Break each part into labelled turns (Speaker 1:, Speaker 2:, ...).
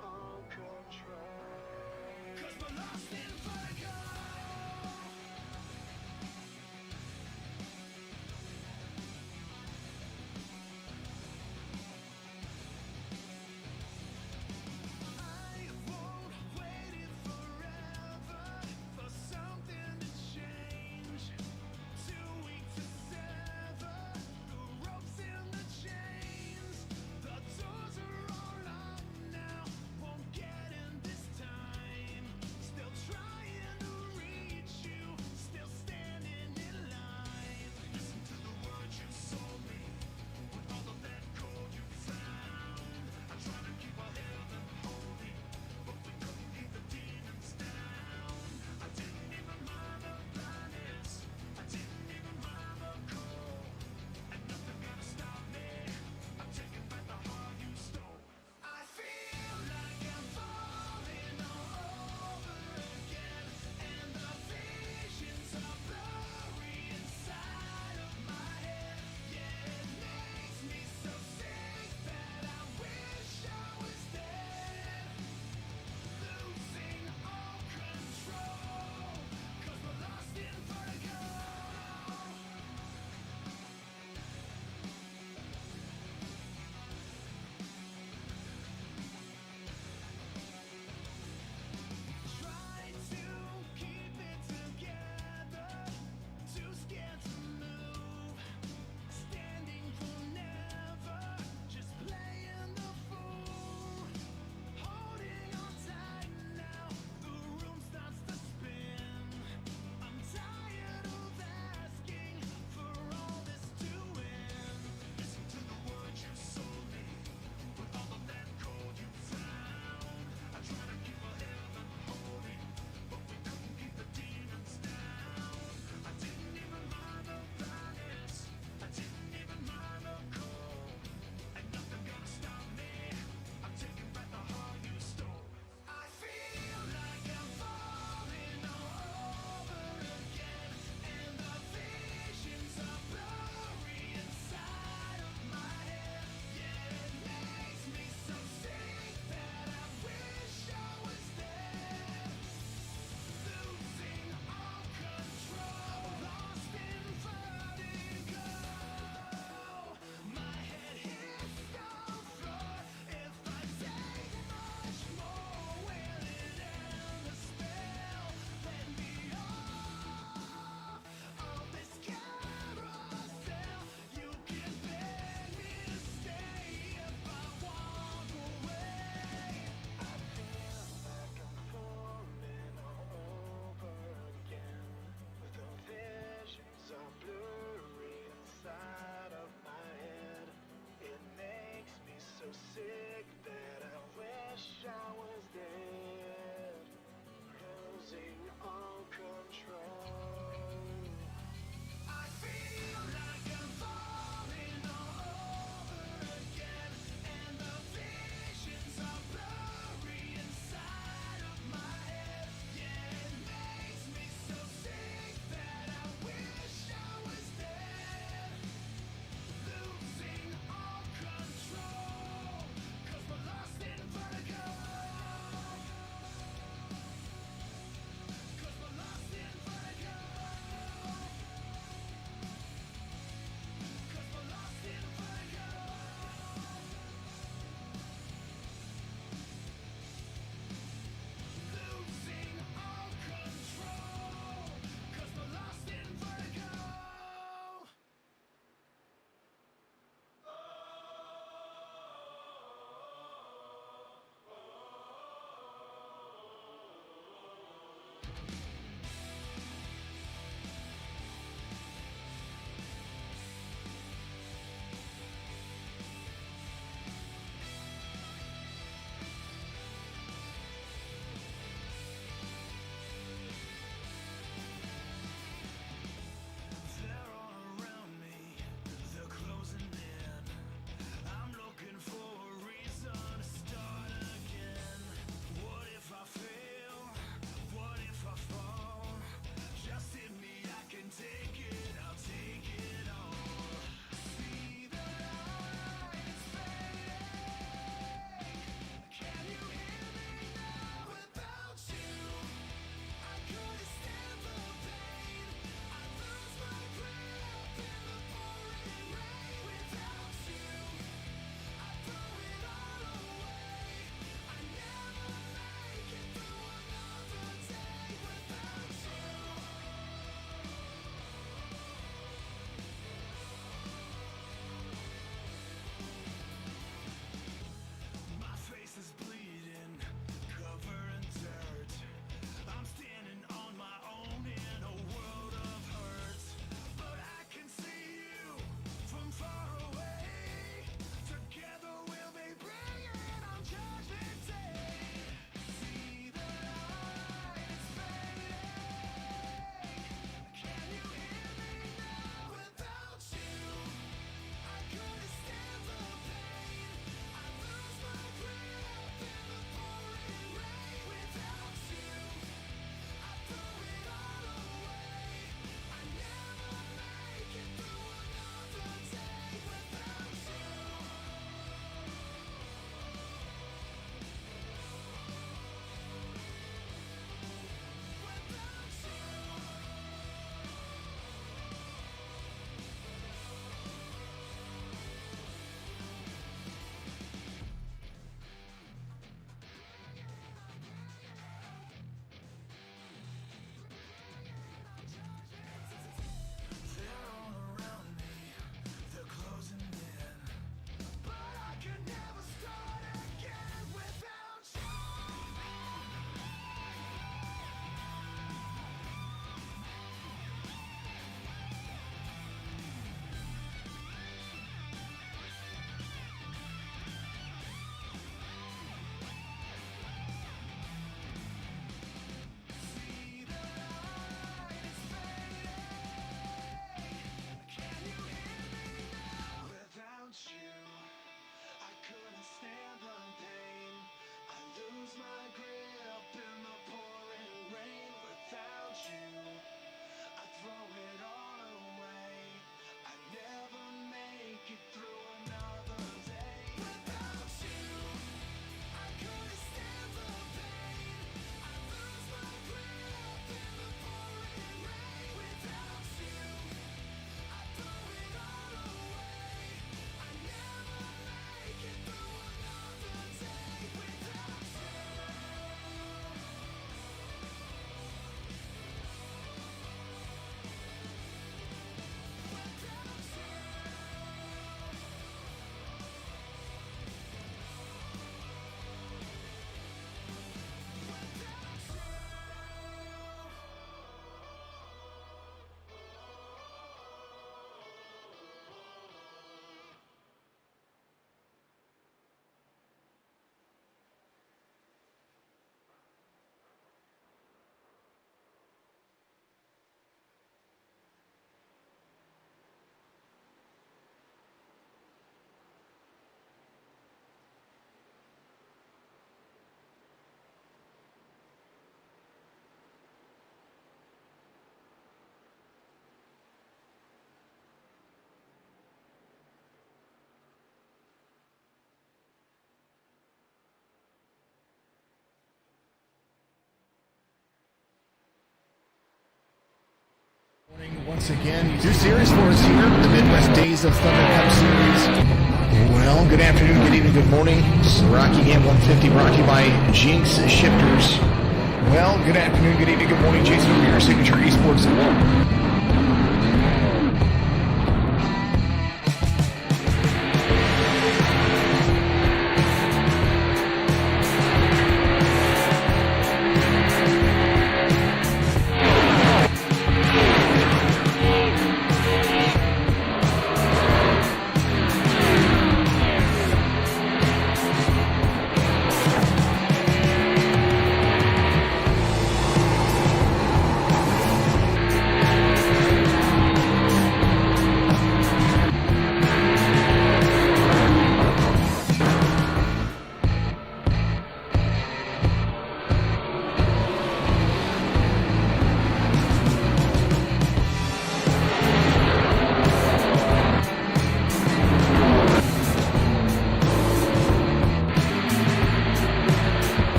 Speaker 1: 'Cause we're lost in vertigo. I won't wait it forever for something to change. Too weak to sever the ropes and the chains. The doors are all locked now, won't get in this time. Still trying to reach lose my grip in the pouring rain. Without you, I throw it all away. I never make it through another day. Without you, I couldn't stand the pain. I lose my grip in the pouring rain. Without you, I throw it all away. I never make it through another day. Without you.
Speaker 2: Once again, new series for us here, the Midwest Days of Thunder Cup Series. Well, good afternoon, good evening, good morning. This is the Rocky Game 150 brought to you by Jinx Shifters. Well, good afternoon, good evening, good morning. Jason over here, Signature Esports.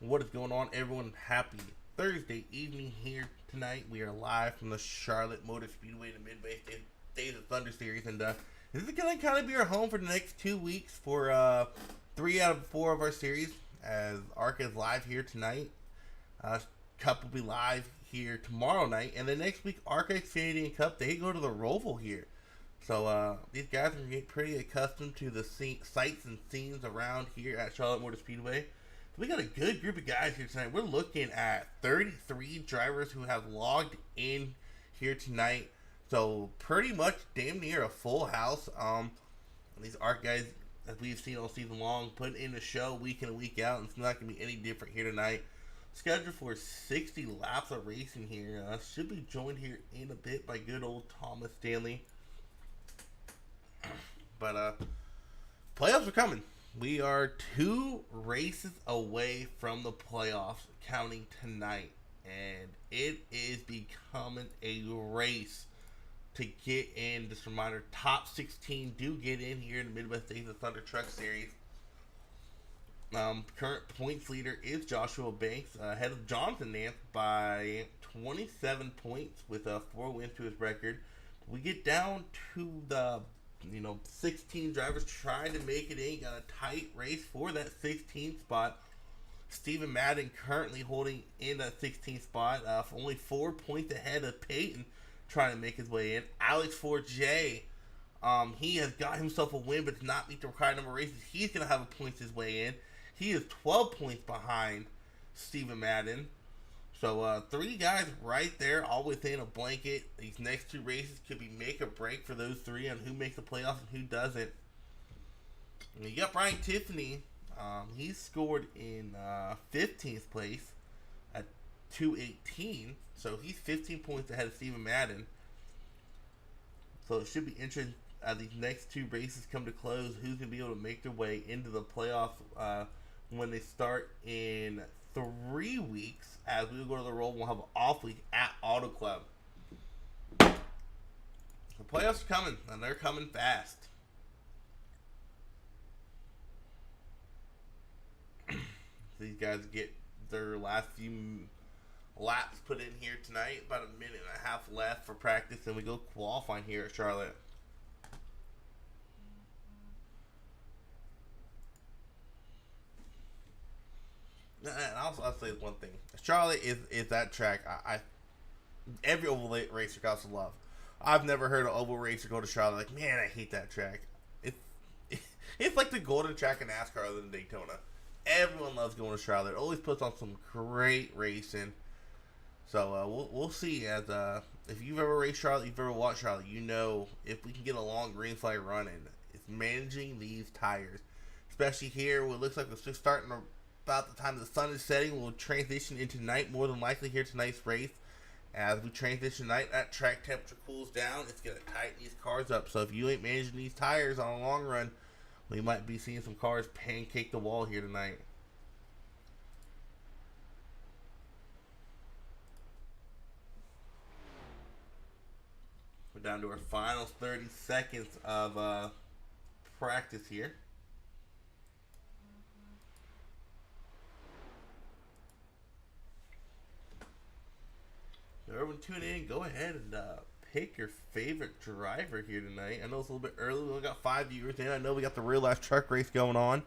Speaker 3: What is going on, everyone? Happy Thursday evening here tonight. We are live from the Charlotte Motor Speedway, the Midwest Days of Thunder Series, and this is going to kind of be our home for the next 2 weeks for 3 out of 4 of our series, as Arca is live here tonight. Cup will be live here tomorrow night, and then next week, Arca Xfinity and Cup, they go to the Roval here. So these guys are going to get pretty accustomed to the sights and scenes around here at Charlotte Motor Speedway. We got a good group of guys here tonight. We're looking at 33 drivers who have logged in here tonight. So pretty much damn near a full house. These ARC guys, as we've seen all season long, putting in the show week in and week out. And it's not going to be any different here tonight. Scheduled for 60 laps of racing here. Should be joined here in a bit by good old Thomas Stanley. But playoffs are coming. We are 2 races away from the playoffs, counting tonight. And it is becoming a race to get in. Just a reminder, top 16 do get in here in the Midwest Days of Thunder Truck Series. Current points leader is Joshua Banks, ahead of Jonathan Nance by 27 points with 4 wins to his record. We get down to the 16 drivers trying to make it in. Got a tight race for that 16th spot. Steven Madden currently holding in that 16th spot, only 4 points ahead of Peyton, trying to make his way in. Alex 4J He has got himself a win, but does not meet the required number of races. He's going to have a points his way in. He is 12 points behind Steven Madden. So, 3 guys right there, all within a blanket. These next 2 races could be make or break for those 3 on who makes the playoffs and who doesn't. And you got Brian Tiffany. He scored in 15th place at 218. So, he's 15 points ahead of Steven Madden. So, it should be interesting as these next 2 races come to close. Who's going to be able to make their way into the playoff when they start in 3 weeks. As we go to the roll, we'll have an off week at Auto Club. The playoffs are coming, and they're coming fast. These guys get their last few laps put in here tonight. About a minute and a half left for practice, and we go qualifying here at Charlotte. And I'll say one thing. Charlotte is that track every oval racer got to love. I've never heard an oval racer go to Charlotte like, man, I hate that track. It's like the golden track in NASCAR other than Daytona. Everyone loves going to Charlotte. It always puts on some great racing. So we'll see. As if you've ever raced Charlotte, you've ever watched Charlotte, you know if we can get a long green flag running, it's managing these tires. Especially here, where it looks like it's just starting to about the time the sun is setting. We'll transition into night more than likely here tonight's race. As we transition tonight, that track temperature cools down. It's going to tighten these cars up. So if you ain't managing these tires on a long run, we might be seeing some cars pancake the wall here tonight. We're down to our final 30 seconds of practice here. Everyone tune in. Go ahead and pick your favorite driver here tonight. I know it's a little bit early. We only got 5 viewers in. I know we got the real life truck race going on.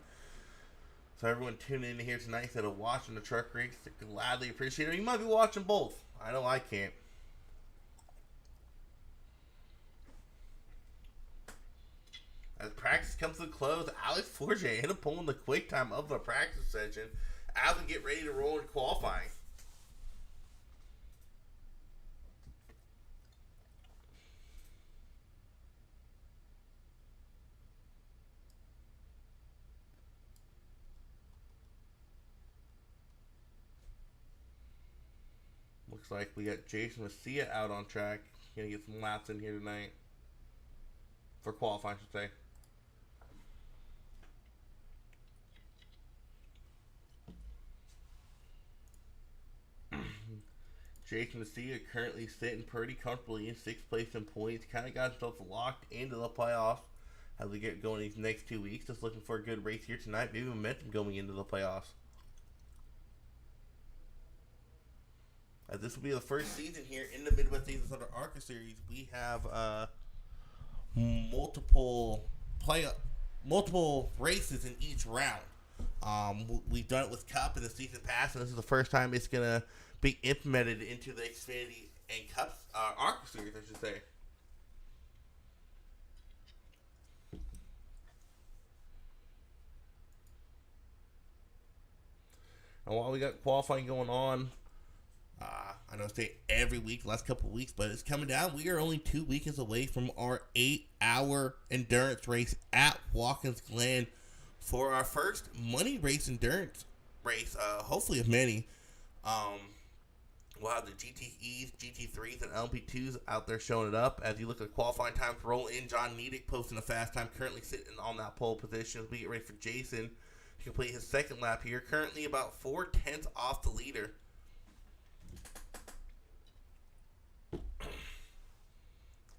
Speaker 3: So everyone tune in here tonight instead of watching the truck race. I gladly appreciate it. You might be watching both. I know I can't. As practice comes to a close, Alex Forget hit a pole in the quick time of the practice session as we get ready to roll in qualifying. Looks like we got Jason Messia out on track. Gonna get some laps in here tonight. For qualifying, I should say. Jason Messia currently sitting pretty comfortably in 6th place in points. Kind of got himself locked into the playoffs as we get going these next 2 weeks. Just looking for a good race here tonight. Maybe momentum going into the playoffs. As this will be the first season here in the Midwest Seasons under Arca Series. We have multiple races in each round. We've done it with Cup in the season pass, and this is the first time it's gonna be implemented into the Xfinity and Cup Arca Series, I should say. And while we got qualifying going on, I know I say every week, last couple of weeks, but it's coming down. We are only 2 weekends away from our 8-hour endurance race at Watkins Glen for our first money race endurance race, hopefully of many. We'll have the GTEs, GT3s, and LP2s out there showing it up. As you look at qualifying times roll in, John Nedick posting a fast time, currently sitting on that pole position as we get ready for Jason to complete his second lap here. Currently about 4/10 off the leader.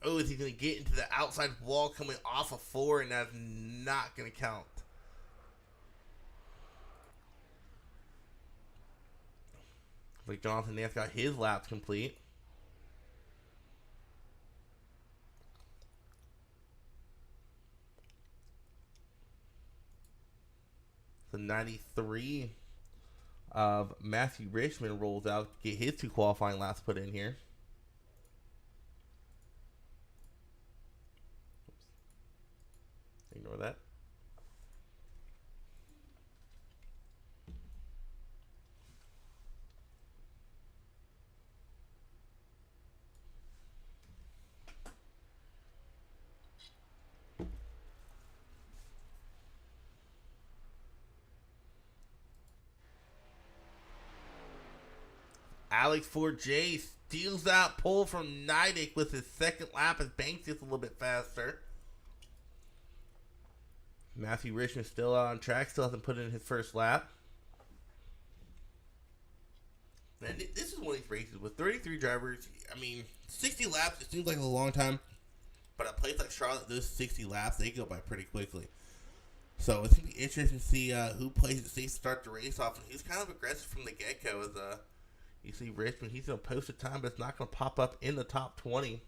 Speaker 3: Oh, is he going to get into the outside wall coming off of 4, and that's not going to count. Like Jonathan Nance got his laps complete. The 93 of Matthew Richmond rolls out to get his 2 qualifying laps put in here. Ignore that. Alex 4J steals that pole from Nidic with his second lap as Banks gets a little bit faster. Matthew Richmond still out on track, still hasn't put in his first lap. Man, this is one of these races with 33 drivers. I mean, 60 laps, it seems like a long time. But at a place like Charlotte, those 60 laps, they go by pretty quickly. So it's going to be interesting to see who plays it safe to start the race off. And he's kind of aggressive from the get-go. As you see Richmond, he's going to post a time, but it's not going to pop up in the top 20.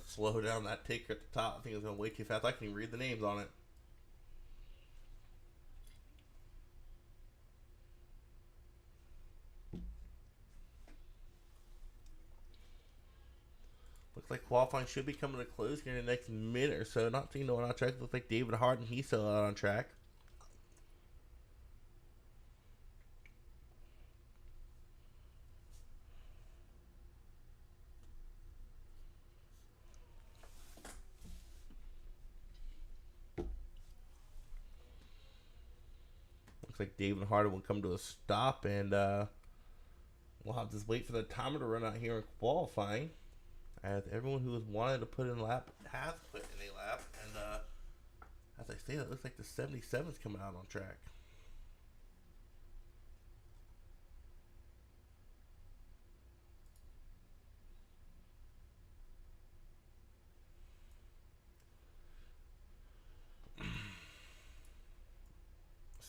Speaker 3: Slow down that ticker at the top. I think it's going way too fast. I can't even read the names on it. Looks like qualifying should be coming to close here in the next minute or so. Not seeing no one on track. Looks like David Harden, he's still out on track. Like David Harden will come to a stop, and we'll have to just wait for the timer to run out here in qualifying, as everyone who has wanted to put in a lap has put in a lap. And as I say, it looks like the 77's coming out on track.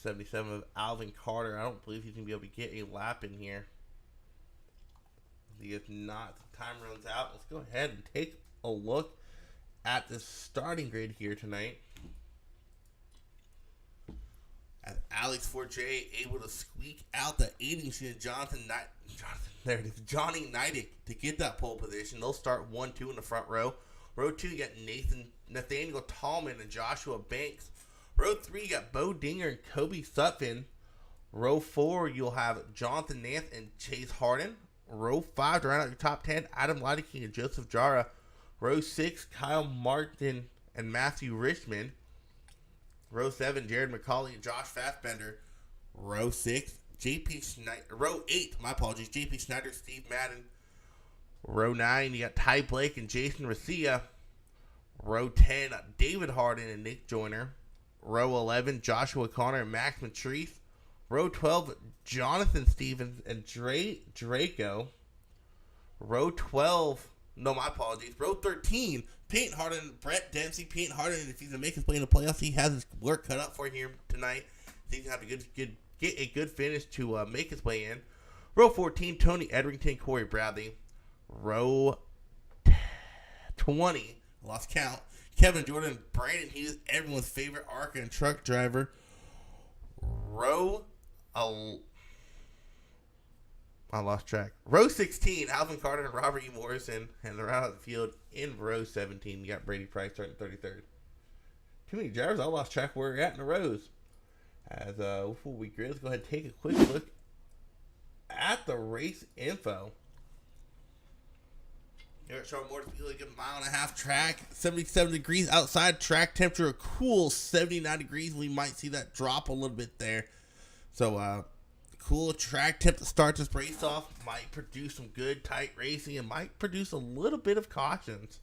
Speaker 3: '77 of Alvin Carter. I don't believe he's going to be able to get a lap in here. If not, the time runs out. Let's go ahead and take a look at the starting grid here tonight. As Alex 4J able to squeak out the 80 machine, Johnny Nidic to get that pole position. They'll start 1-2 in the front row. Row 2, you got Nathaniel Tallman and Joshua Banks. Row 3, you got Bo Dinger and Kobe Sutphin. Row 4, you'll have Jonathan Nance and Chase Harden. Row 5, to round out your top 10, Adam Lideking and Joseph Jara. Row 6, Kyle Martin and Matthew Richmond. Row 7, Jared McCauley and Josh Fassbender. Row 6, Row 8, JP Schneider, Steve Madden. Row 9, you got Ty Blake and Jason Racia. Row 10, David Harden and Nick Joyner. Row 11, Joshua Connor and Max Matrice. Row 12, Jonathan Stevens and Draco. Row 13, Peyton Harden and Brett Dempsey. Peyton Harden, if he's going to make his play in the playoffs, he has his work cut out for him here tonight. He's going to have to get a good finish to make his way in. Row 14, Tony Edrington, Corey Bradley. Row 20, lost count, Kevin Jordan, Brandon Hughes, everyone's favorite Arca and truck driver. I lost track. Row 16, Alvin Carter and Robert E. Morrison. And the round of the field in row 17, you got Brady Price starting 33rd. Too many drivers. I lost track where we're at in the rows. As before we grid, let's go ahead and take a quick look at the race info. Here at Charlotte Motor Speedway, a mile and a half track, 77 degrees outside, track temperature a cool 79 degrees. We might see that drop a little bit there. So, cool track temp to start this race off. Might produce some good tight racing and might produce a little bit of cautions.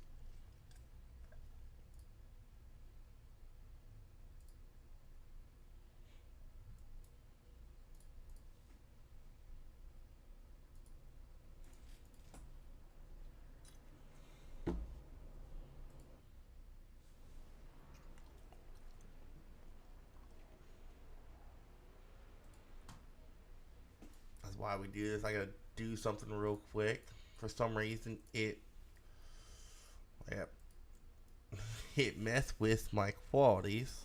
Speaker 3: why we do this. I gotta do something real quick. For some reason, it messed with my qualities.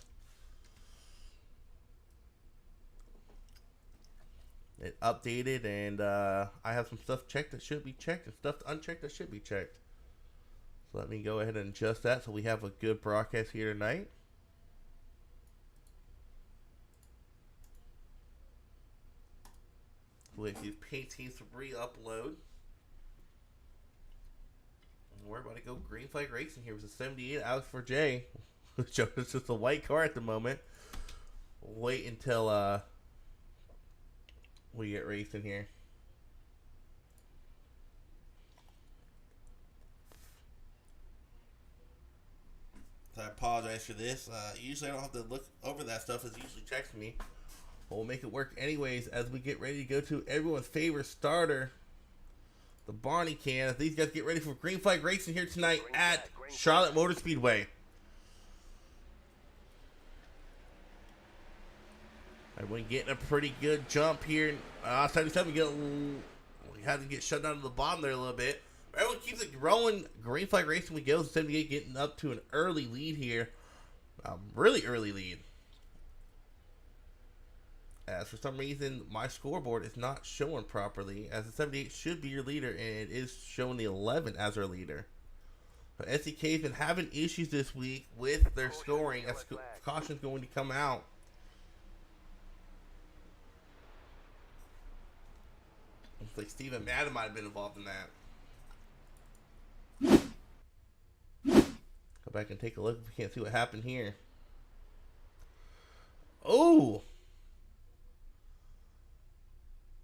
Speaker 3: It updated, and I have some stuff checked that should be checked, and stuff unchecked that should be checked. So let me go ahead and adjust that so we have a good broadcast here tonight. With these paintings to re-upload. We're about to go green flag racing here with a 78 Alex for Jay. It's just a white car at the moment. Wait until we get racing here. So I apologize for this. Usually I don't have to look over that stuff. It usually checks me. But we'll make it work anyways as we get ready to go to everyone's favorite starter, the Barney can. As these guys get ready for green flag racing here tonight at Charlotte Motor Speedway. Everyone getting a pretty good jump here. 77 we had to get shut down to the bottom there a little bit. Everyone keeps it rolling. Green flag racing we go. 78 getting up to an early lead here. Really early lead. As for some reason, my scoreboard is not showing properly, as the 78 should be your leader, and it is showing the 11 as our leader. But SDK has been having issues this week with their scoring, as caution's going to come out. Looks like Steven Madden might have been involved in that. Go back and take a look if we can't see what happened here. Oh!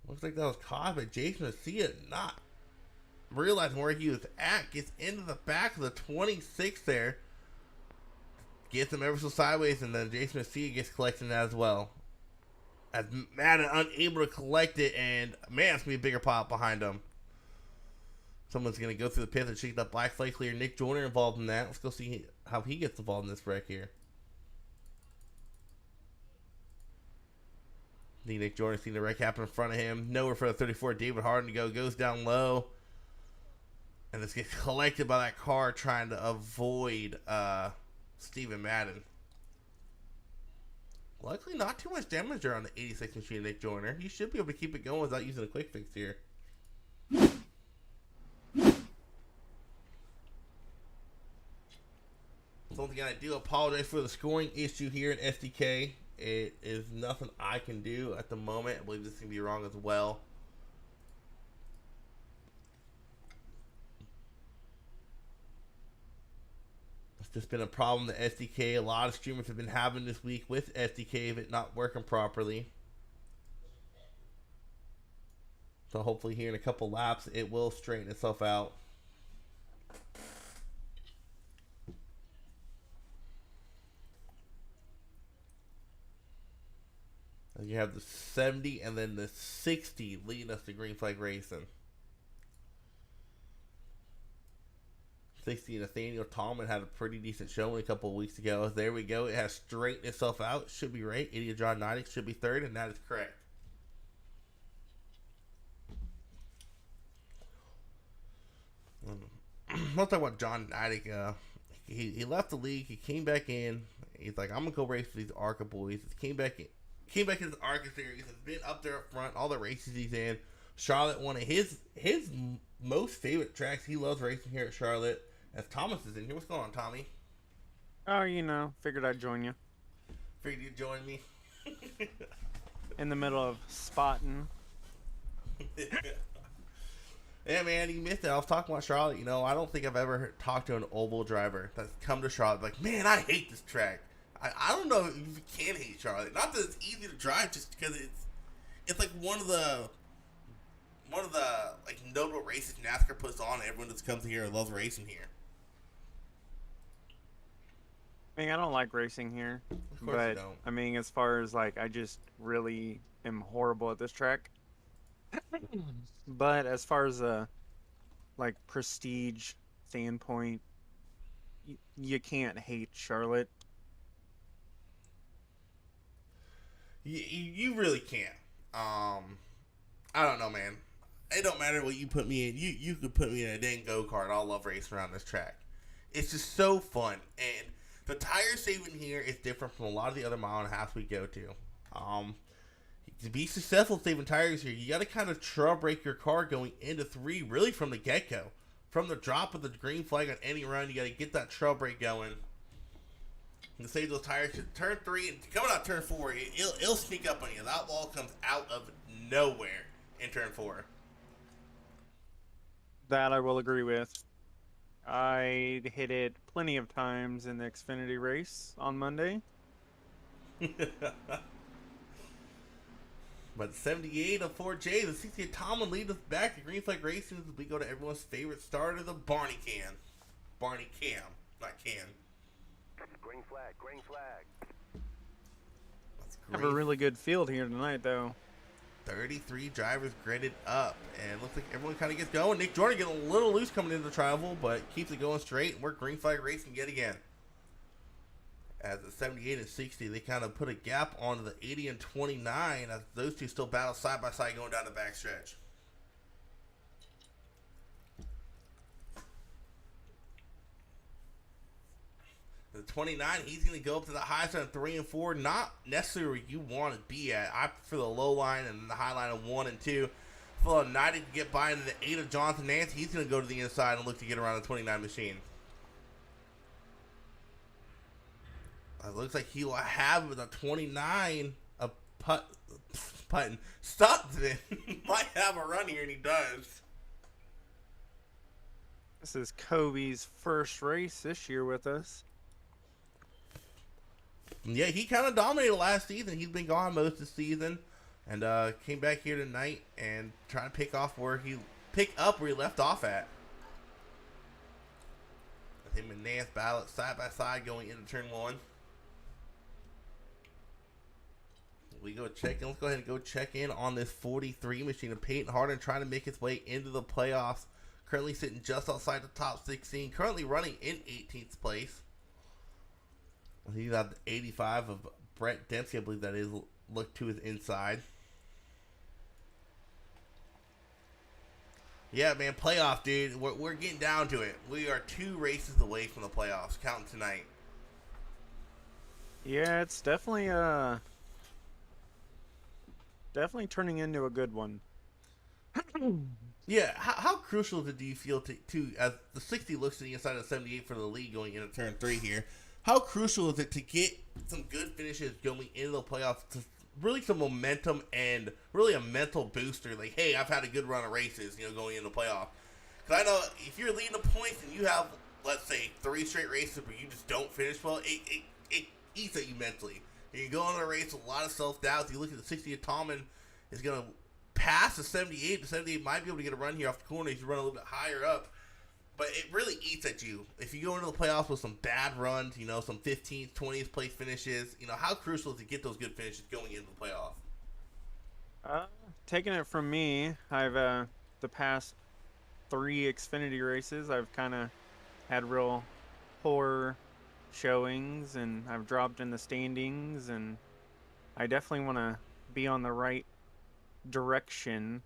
Speaker 3: Looks like that was caught, but Jason Garcia not realizing where he was at. Gets into the back of the 26 there. Gets him ever so sideways, and then Jason Garcia gets collecting that as well. As Madden unable to collect it, and man, it's going to be a bigger pop behind him. Someone's going to go through the pit and shake that black flag clear. Nick Joyner involved in that. Let's go see how he gets involved in this wreck here. Nick Jordan seen the wreck happen in front of him. Nowhere for the 34. David Harden to go. Goes down low. And this gets collected by that car trying to avoid Steven Madden. Luckily, not too much damage there on the 86 machine of Nick Joyner. He should be able to keep it going without using a quick fix here. So once again, I do apologize for the scoring issue here at SDK. It is nothing I can do at the moment. I believe this can be wrong as well. It's just been a problem that SDK, a lot of streamers have been having this week with SDK of it not working properly. So hopefully here in a couple laps it will straighten itself out. You have the 70 and then the 60 leading us to green flag racing. 60, Nathaniel Tallman had a pretty decent showing a couple of weeks ago. There we go. It has straightened itself out. Should be right. Idiot John Nidek should be third, and that is correct. Let's talk about John Nidek. He left the league. He came back in. He's like, I'm going to go race for these Arca boys. He came back in the Arca series, has been up there up front, all the races he's in. Charlotte, one of his most favorite tracks. He loves racing here at Charlotte. As Thomas is in here. What's going on, Tommy?
Speaker 4: Oh, you know, figured I'd join you.
Speaker 3: Figured you'd join me.
Speaker 4: In the middle of spotting.
Speaker 3: Yeah, man, you missed it. I was talking about Charlotte. You know, I don't think I've ever talked to an oval driver that's come to Charlotte like, man, I hate this track. I don't know if you can hate Charlotte. Not that it's easy to drive, just because it's like one of the like notable races NASCAR puts on. Everyone that comes here loves racing here.
Speaker 4: I mean, I don't like racing here,
Speaker 3: Of course
Speaker 4: but
Speaker 3: you don't.
Speaker 4: I mean, as far as like, I just really am horrible at this track. But as far as a like prestige standpoint, you can't hate Charlotte.
Speaker 3: You really can't. I don't know, man. It don't matter what you put me in. You could put me in a dang go-kart. I'll love racing around this track. It's just so fun. And the tire saving here is different from a lot of the other mile and a half we go to. To be successful saving tires here, you got to kind of trail break your car going into 3 really from the get-go. From the drop of the green flag on any run, you got to get that trail brake going. And to save those tires, turn 3 and coming out turn 4, it'll sneak up on you. That wall comes out of nowhere in turn 4.
Speaker 4: That I will agree with. I hit it plenty of times in the Xfinity race on Monday.
Speaker 3: But 78 of 4J, the 68 Tomlin lead us back to Green Flag Racing as we go to everyone's favorite starter, the Barney Cam. Barney Cam, not Can.
Speaker 5: Green flag, green flag.
Speaker 3: That's
Speaker 4: Have
Speaker 3: great.
Speaker 4: a really good field here tonight, though.
Speaker 3: 33 drivers gridded up, and looks like everyone kind of gets going. Nick Jordan getting a little loose coming into the travel, but keeps it going straight, and we're Green Flag Racing yet again. As the 78 and 60, they kind of put a gap on the 80 and 29 as those two still battle side by side going down the backstretch. The 29, he's going to go up to the high side of 3 and 4. Not necessarily where you want to be at. I prefer the low line and the high line of 1 and 2. Phil United to get by into the 8 of Jonathan Nance. He's going to go to the inside and look to get around the 29 machine. It looks like he will have the 29 of putting. Stockton might have a run here, and he does.
Speaker 4: This is Kobe's first race this year with us.
Speaker 3: Yeah, he kind of dominated last season. He's been gone most of the season, and came back here tonight and trying to pick up where he left off at. With him and Nance battle side by side going into turn 1. We go check in. Let's go ahead and go check in on this 43 machine of Peyton Harden trying to make his way into the playoffs. Currently sitting just outside the top 16. Currently running in 18th place. He's got the 85 of Brett Dempsey, I believe that is. Look to his inside. Yeah, man, playoff, dude. We're getting down to it. We are 2 races away from the playoffs, counting tonight.
Speaker 4: Yeah, it's definitely turning into a good one.
Speaker 3: Yeah, how crucial do you feel to as the 60 looks to the inside of 78 for the lead going into turn 3 here? How crucial is it to get some good finishes going into the playoffs, to really some momentum and really a mental booster? Like, hey, I've had a good run of races, going into the playoff. Because I know if you're leading the points and you have, let's say, 3 straight races where you just don't finish well, it eats at you mentally. And you go into a race with a lot of self-doubt. You look at the 60 of Tallman is going to pass the 78. The 78 might be able to get a run here off the corner if you run a little bit higher up. But it really eats at you. If you go into the playoffs with some bad runs, some 15th, 20th place finishes, how crucial is it to get those good finishes going into the playoff?
Speaker 4: Taking it from me, I've the past 3 Xfinity races, I've kind of had real poor showings, and I've dropped in the standings, and I definitely want to be on the right direction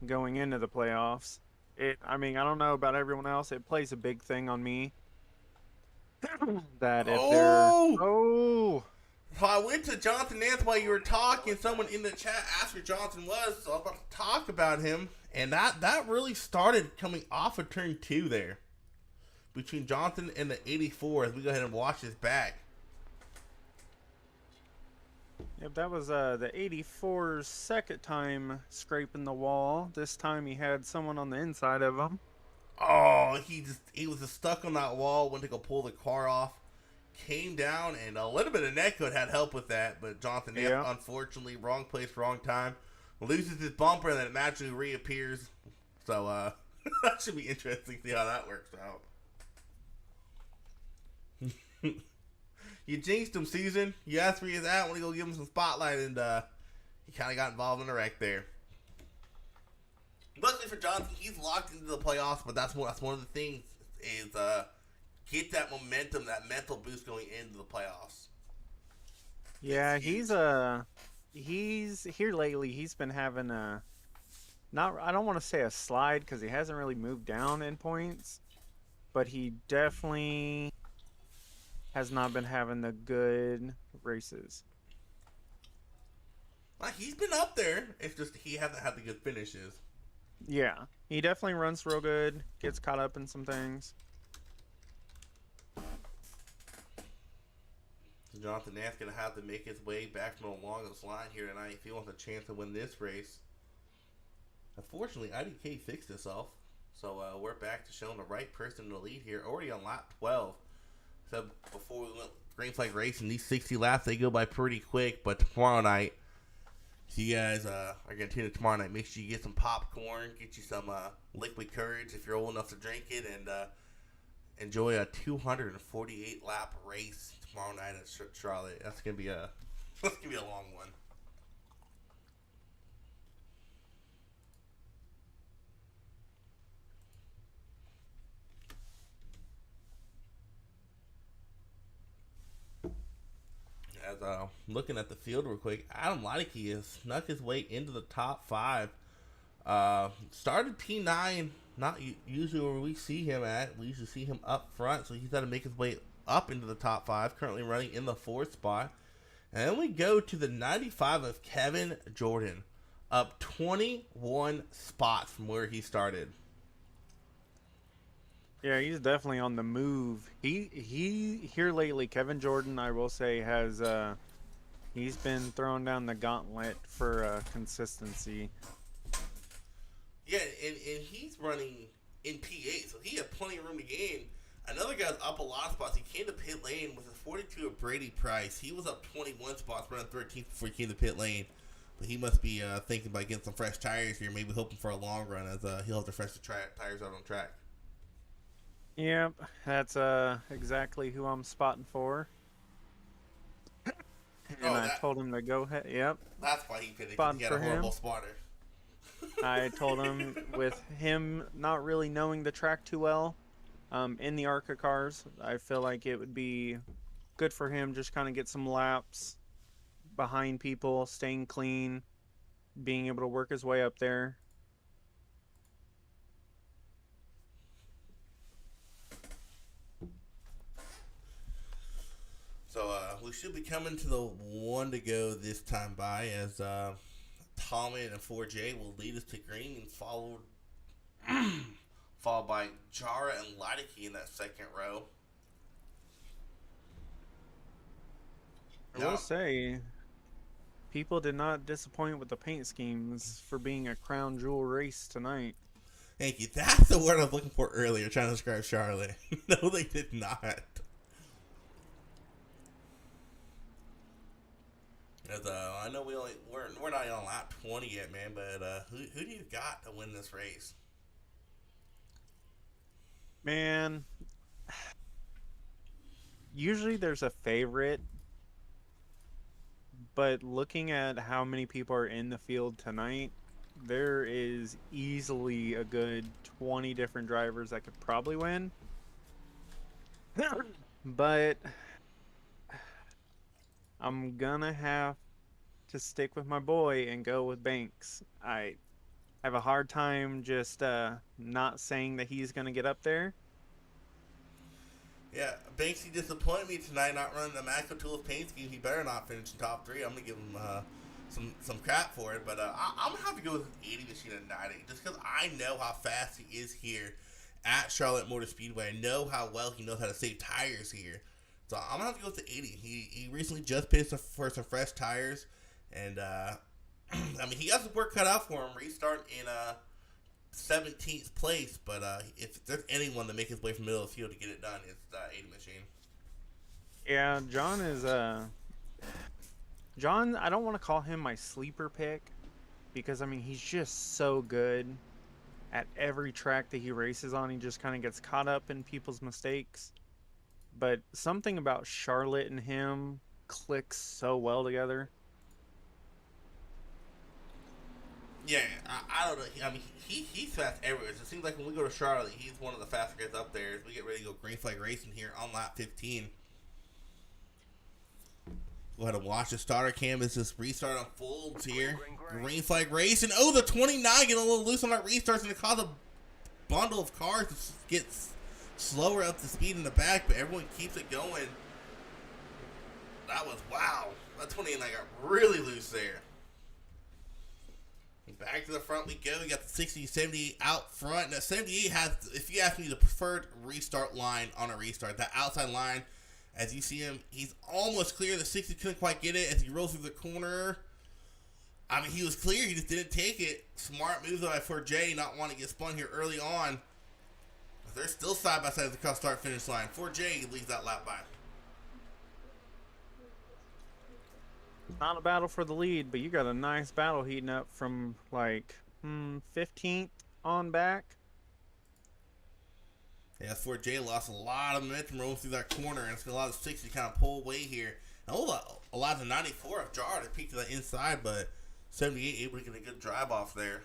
Speaker 4: going into the playoffs. I don't know about everyone else. It plays a big thing on me. That if
Speaker 3: I went to Jonathan Nance while you were talking. Someone in the chat asked where Jonathan was, so I was about to talk about him. And that really started coming off of turn 2 there. Between Jonathan and the 84 as we go ahead and watch his back.
Speaker 4: Yep, that was the 84's second time scraping the wall. This time he had someone on the inside of him.
Speaker 3: Oh, he was just stuck on that wall, went to go pull the car off, came down, and a little bit of netcode had help with that, but Jonathan Nance, unfortunately, wrong place, wrong time, loses his bumper, and then it magically reappears. So, that should be interesting to see how that works out. You jinxed him, Susan. You asked where he's at. I want to go give him some spotlight, and he kind of got involved in a wreck there. Luckily for Jonathan, he's locked into the playoffs, but that's one of the things is get that momentum, that mental boost going into the playoffs.
Speaker 4: Yeah, he's here lately. He's been having not, I don't want to say a slide because he hasn't really moved down in points, but he definitely has not been having the good races.
Speaker 3: He's been up there. It's just he hasn't had the good finishes.
Speaker 4: Yeah, he definitely runs real good, gets caught up in some things.
Speaker 3: So Jonathan Nance going to have to make his way back from the longest line here tonight if he wants a chance to win this race. Unfortunately, IDK fixed itself. So we're back to showing the right person in the lead here, already on lap 12. So before we went green flag racing, these 60 laps, they go by pretty quick. But tomorrow night, if you guys are going to tune in tomorrow night, make sure you get some popcorn, get you some liquid courage if you're old enough to drink it, and enjoy a 248 lap race tomorrow night at Charlotte. That's gonna be a long one. As looking at the field real quick, Adam Leideke has snuck his way into the top 5. Started P9, not usually where we see him at. We usually see him up front, so he's got to make his way up into the top 5. Currently running in the 4th spot. And then we go to the 95 of Kevin Jordan, up 21 spots from where he started.
Speaker 4: Yeah, he's definitely on the move. He here lately, Kevin Jordan, I will say, has he's been throwing down the gauntlet for consistency.
Speaker 3: Yeah, and he's running in P8, so he had plenty of room to gain. Another guy's up a lot of spots. He came to pit lane with a 42 of Brady Price. He was up 21 spots, running 13th before he came to pit lane. But he must be thinking about getting some fresh tires here, maybe hoping for a long run as he'll have to fresh the tires out on track.
Speaker 4: Yep, that's exactly who I'm spotting for. And I told him to go ahead. Yep.
Speaker 3: That's why he pitted, because he had a horrible spotter.
Speaker 4: I told him with him not really knowing the track too well, in the Arca cars, I feel like it would be good for him just kind of get some laps behind people, staying clean, being able to work his way up there.
Speaker 3: So we should be coming to the one to go this time by as Tomlin and 4J will lead us to green and followed by Jara and Leideke in that second row.
Speaker 4: I will say, people did not disappoint with the paint schemes for being a crown jewel race tonight.
Speaker 3: Thank you. That's the word I was looking for earlier, trying to describe Charlotte. No, they did not. As, I know we're not on lap 20 yet, man. But who do you got to win this race?
Speaker 4: Man, usually there's a favorite, but looking at how many people are in the field tonight, there is easily a good 20 different drivers that could probably win. But I'm gonna have to stick with my boy and go with Banks. I have a hard time just not saying that he's gonna get up there.
Speaker 3: Yeah, Banksy disappointed me tonight not running the Macro Tools paint scheme. He better not finish in top 3. I'm gonna give him some crap for it, but I'm gonna have to go with 80 machine at 90 just because I know how fast he is here at Charlotte Motor Speedway. I know how well he knows how to save tires here, so I'm gonna have to go with the 80. He recently just pitched for some fresh tires, and I mean he got some work cut out for him. Restart in 17th place, but if there's anyone to make his way from the middle of the field to get it done, it's the 80 machine.
Speaker 4: Yeah, John is John, I don't want to call him my sleeper pick because I mean he's just so good at every track that he races on. He just kind of gets caught up in people's mistakes. But something about Charlotte and him clicks so well together.
Speaker 3: Yeah, I don't know. I mean, he's fast everywhere. So it seems like when we go to Charlotte, he's one of the faster guys up there as we get ready to go green flag racing here on lap 15. Go ahead and watch the starter cam as this restart unfolds here. Green flag race, and oh, the 29 getting a little loose on that restart, and it caused a bundle of cars to get slower up to speed in the back, but everyone keeps it going. That was, wow. That 29 got really loose there. Back to the front we go. We got the 60, 78 out front. Now, 78 has, if you ask me, the preferred restart line on a restart. That outside line, as you see him, he's almost clear. The 60 couldn't quite get it as he rolls through the corner. I mean, he was clear. He just didn't take it. Smart move by 4J, not wanting to get spun here early on. But they're still side by side at the start-finish line. 4J leads that lap by.
Speaker 4: Not a battle for the lead, but you got a nice battle heating up from like 15th on back.
Speaker 3: Yeah, 4J lost a lot of momentum rolling through that corner, and it's going to allow the 60 to kind of pull away here. And a lot of the 94 of Jar to peek to the inside, but 78 able to get a good drive off there.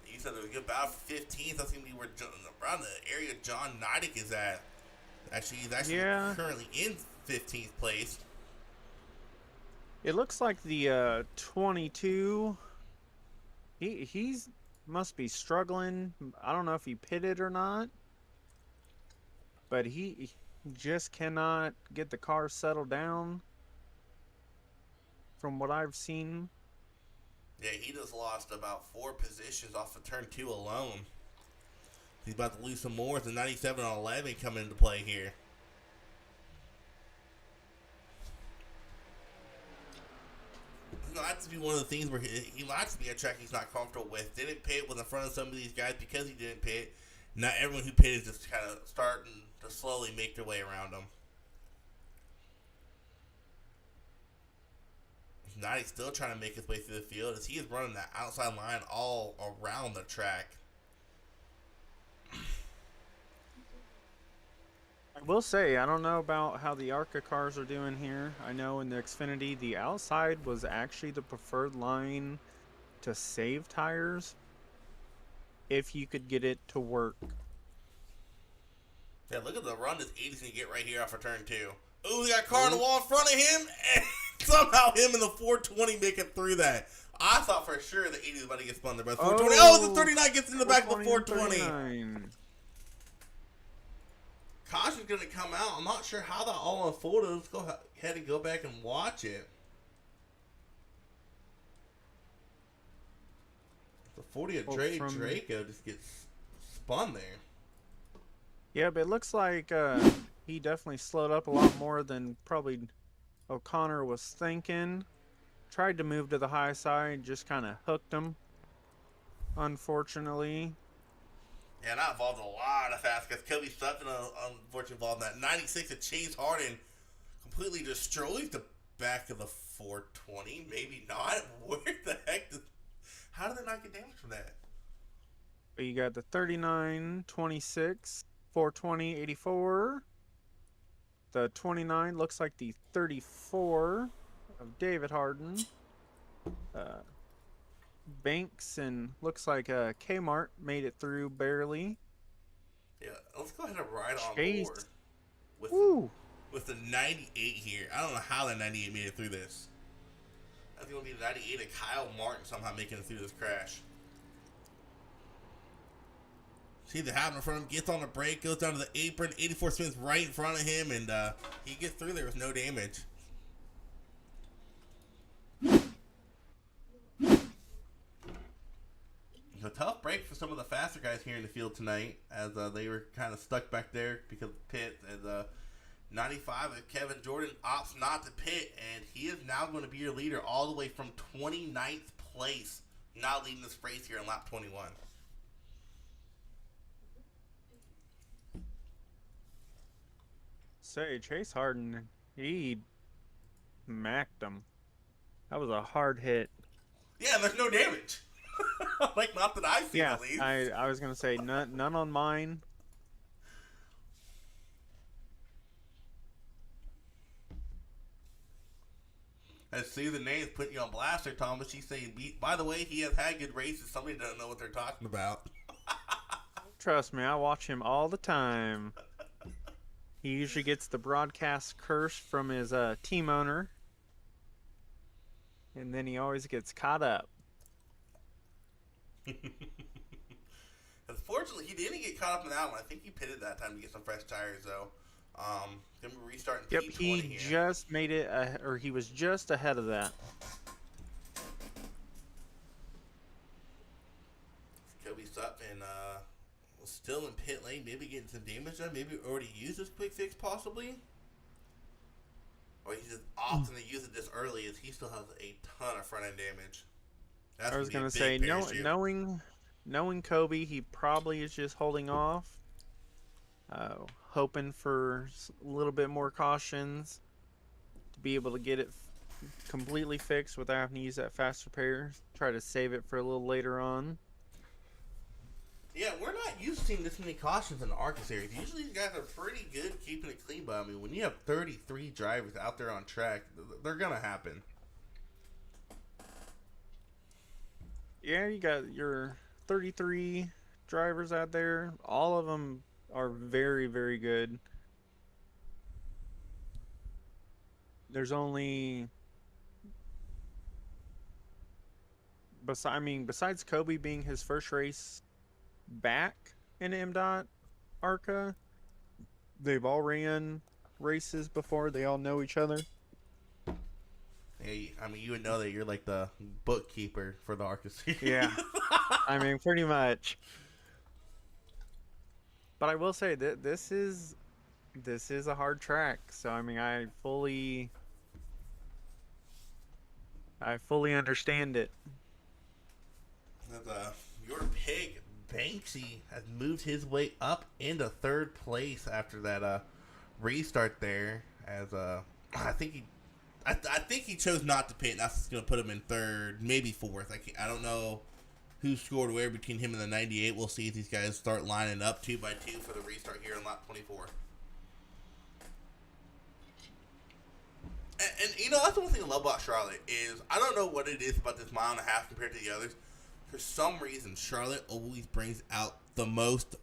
Speaker 3: You said it was a good battle for 15th. That's going to be where around the area John Nidek is at. Actually, he's currently in 15th place.
Speaker 4: It looks like the 22. He's must be struggling. I don't know if he pitted or not, but he just cannot get the car settled down. From what I've seen.
Speaker 3: Yeah, he just lost about 4 positions off of turn 2 alone. He's about to lose some more. The 97 on 11 coming into play here. That's to be one of the things where he likes to be a track he's not comfortable with. Didn't pit with in front of some of these guys because he didn't pit. Not everyone who pitted is just kind of starting to slowly make their way around him. Nidek's still trying to make his way through the field as he is running that outside line all around the track.
Speaker 4: I will say, I don't know about how the Arca cars are doing here. I know in the Xfinity, the outside was actually the preferred line to save tires if you could get it to work.
Speaker 3: Yeah, look at the run this 80's going to get right here off of turn 2. Ooh, we got a car on the wall in front of him, and somehow him and the 420 make it through that. I thought for sure the 80 was about to get spun there, but 420. Oh, the 39 gets in the back of the 420. Caution's going to come out. I'm not sure how that all unfolded. Let's go ahead and go back and watch it. The 40 of Draco just gets spun there.
Speaker 4: Yeah, but it looks like he definitely slowed up a lot more than probably O'Connor was thinking. Tried to move to the high side, just kind of hooked him, unfortunately.
Speaker 3: Yeah, that involved a lot of fast guys. Kobe Sutton, unfortunately, involved in that. 96 of Chase Harden completely destroys the back of the 420. Maybe not. Where the heck? How did they not get damage from that?
Speaker 4: But you got the 39, 26, 420, 84. The 29 looks like the 34 of David Harden. Banks and looks like Kmart made it through barely.
Speaker 3: Yeah, let's go ahead and ride on
Speaker 4: Chase.
Speaker 3: board with the 98 here. I don't know how that 98 made it through this. I think it'll be the 98 of Kyle Martin somehow making it through this crash. See the happen in front of him, gets on the brake, goes down to the apron. 84 spins right in front of him, and he gets through there with no damage. It's a tough break for some of the faster guys here in the field tonight, as they were kind of stuck back there because of the pit. As 95 of Kevin Jordan opts not to pit, and he is now going to be your leader all the way from 29th place, now leading this race here in lap 21.
Speaker 4: Say, Chase Harden, he macked him. That was a hard hit.
Speaker 3: Yeah, and there's no damage. Like, not that I've seen, at least.
Speaker 4: I was going to say, none on mine.
Speaker 3: I see the names putting you on blast there, Thomas. She's saying, by the way, he has had good races. Somebody doesn't know what they're talking about.
Speaker 4: Trust me, I watch him all the time. He usually gets the broadcast curse from his team owner, and then he always gets caught up.
Speaker 3: Unfortunately, he didn't get caught up in that one. I think he pitted that time to get some fresh tires, though. Then we restart in
Speaker 4: Yep,
Speaker 3: P20
Speaker 4: he
Speaker 3: here.
Speaker 4: just made it, or he was just ahead of that.
Speaker 3: Kobe Sutton still in pit lane, maybe getting some damage done. Maybe already used this quick fix, possibly. Or he's just opting to use it this early, as he still has a ton of front end damage. That's
Speaker 4: I was
Speaker 3: gonna
Speaker 4: gonna
Speaker 3: be a
Speaker 4: say,
Speaker 3: big parachute.
Speaker 4: knowing Kobe, he probably is just holding off, hoping for a little bit more cautions to be able to get it completely fixed without having to use that fast repair. Try to save it for a little later on.
Speaker 3: Yeah, we're not used to seeing this many cautions in the Arca series. Usually these guys are pretty good keeping it clean, but I mean, when you have 33 drivers out there on track, they're going to happen.
Speaker 4: Yeah, you got your 33 drivers out there. All of them are very, very good. There's only... besides Kobe being his first race back in Mdot Arca, they've all ran races before. They all know each other.
Speaker 3: Hey, I mean, you would know that you're like the bookkeeper for the Arca series.
Speaker 4: Yeah, pretty much. But I will say that this is a hard track. So I fully understand it.
Speaker 3: Your pig Banksy has moved his way up into third place after that restart there. As I think he chose not to pit. And that's going to put him in third, maybe fourth. I don't know who scored where between him and the 98. We'll see if these guys start lining up 2 by 2 for the restart here in lap 24. And you know, that's the one thing I love about Charlotte is I don't know what it is about this mile and a half compared to the others. For some reason, Charlotte always brings out the most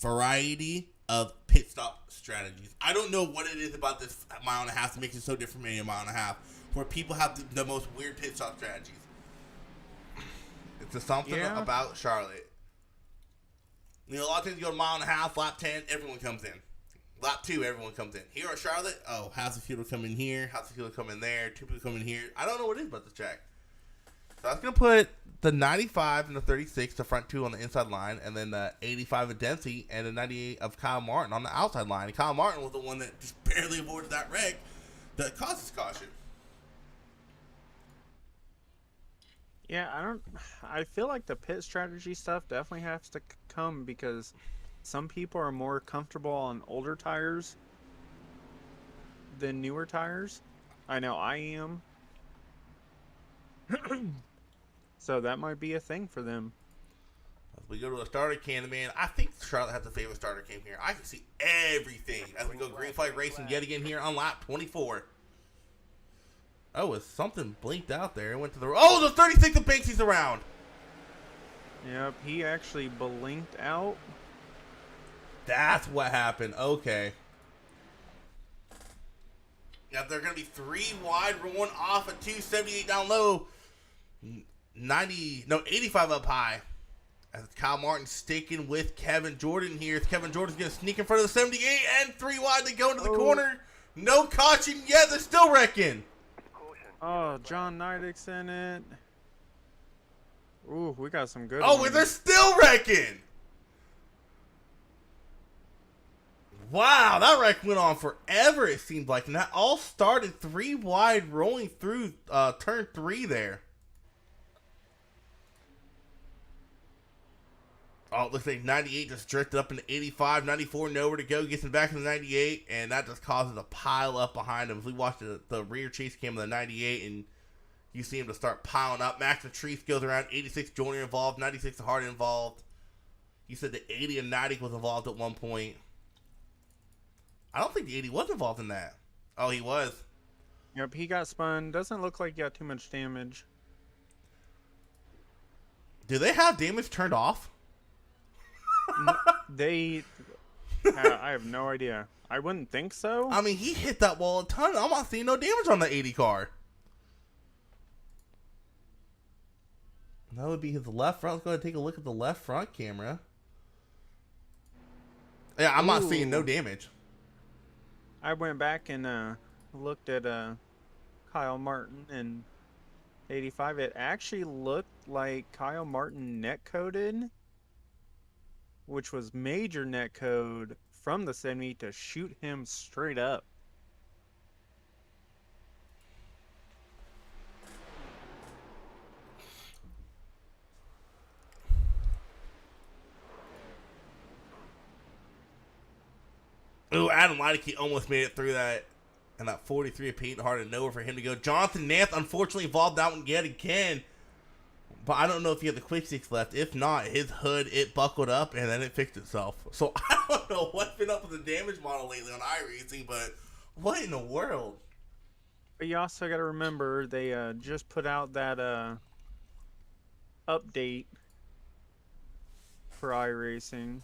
Speaker 3: variety of pit stop strategies. I don't know what it is about this mile and a half that makes it so different from any mile and a half, where people have the most weird pit stop strategies. It's just something about Charlotte. You know, a lot of times you go a mile and a half, lap 10, everyone comes in. Lap 2, everyone comes in. Here at Charlotte, half the field will come in here, half the field will come in there, 2 people come in here. I don't know what it is about this track. So I was going to put the 95 and the 36, the front 2 on the inside line, and then the 85 of Dempsey and the 98 of Kyle Martin on the outside line. And Kyle Martin was the one that just barely avoided that wreck that caused this caution.
Speaker 4: Yeah, I feel like the pit strategy stuff definitely has to come because some people are more comfortable on older tires than newer tires. I know I am. So that might be a thing for them.
Speaker 3: As we go to a starter can, man, I think Charlotte has a favorite starter cam here. I can see everything as we go green flag racing yet again here on lap 24. Oh, is something blinked out there? It went to the... Oh, the 36 of Banksy's around.
Speaker 4: Yep, he actually blinked out.
Speaker 3: That's what happened. Okay. Now, they're going to be 3 wide rolling off at 278 down low. 85 up high. As Kyle Martin sticking with Kevin Jordan here. Kevin Jordan's going to sneak in front of the 78 and 3 wide. They go into the corner. No caution yet. They're still wrecking.
Speaker 4: Oh, John Nidek's in it. Ooh, we got some good
Speaker 3: Oh,
Speaker 4: ones.
Speaker 3: they're still wrecking. Wow, that wreck went on forever, it seemed like. And that all started 3 wide rolling through turn 3 there. Oh, it looks like 98 just drifted up into 85. 94 nowhere to go. Gets him back in the 98. And that just causes a pile up behind him. As we watch the rear chase cam of the 98. And you see him to start piling up. Max Patrice goes around. 86 Joyner involved. 96 Hart involved. You said the 80 and 90 was involved at one point. I don't think the 80 was involved in that. Oh, he was.
Speaker 4: Yep, he got spun. Doesn't look like he got too much damage.
Speaker 3: Do they have damage turned off?
Speaker 4: I have no idea. I wouldn't think so.
Speaker 3: I mean, he hit that wall a ton. I'm not seeing no damage on the 80 car. That would be his left front. Let's go ahead and take a look at the left front camera. Yeah, I'm not seeing no
Speaker 4: Ooh.
Speaker 3: damage.
Speaker 4: I went back and looked at Kyle Martin in 85. It actually looked like Kyle Martin netcoded, which was major netcode from the 70 to shoot him straight up.
Speaker 3: Ooh, Adam Lideke almost made it through that. And that 43 of Peyton Hard and nowhere for him to go. Jonathan Nance unfortunately involved that one yet again. But I don't know if he had the quick six left. If not, his hood, it buckled up and then it fixed itself. So I don't know what's been up with the damage model lately on iRacing, but what in the world?
Speaker 4: But you also got to remember they just put out that update for iRacing,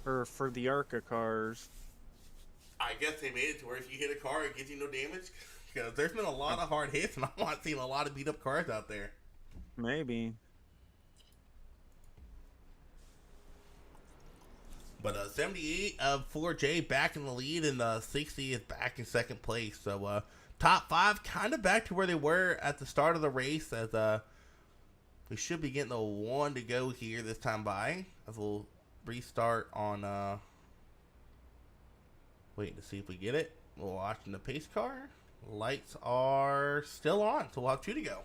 Speaker 4: or for the Arca cars.
Speaker 3: I guess they made it to where if you hit a car, it gives you no damage. Because there's been a lot of hard hits, and I'm not seeing a lot of beat up cars out there.
Speaker 4: Maybe.
Speaker 3: But 78 of 4J back in the lead, and 60 is back in second place. So top five kind of back to where they were at the start of the race, as we should be getting a one to go here this time by. As we'll restart on waiting to see if we get it. We're watching the pace car. Lights are still on, so we'll have two to go.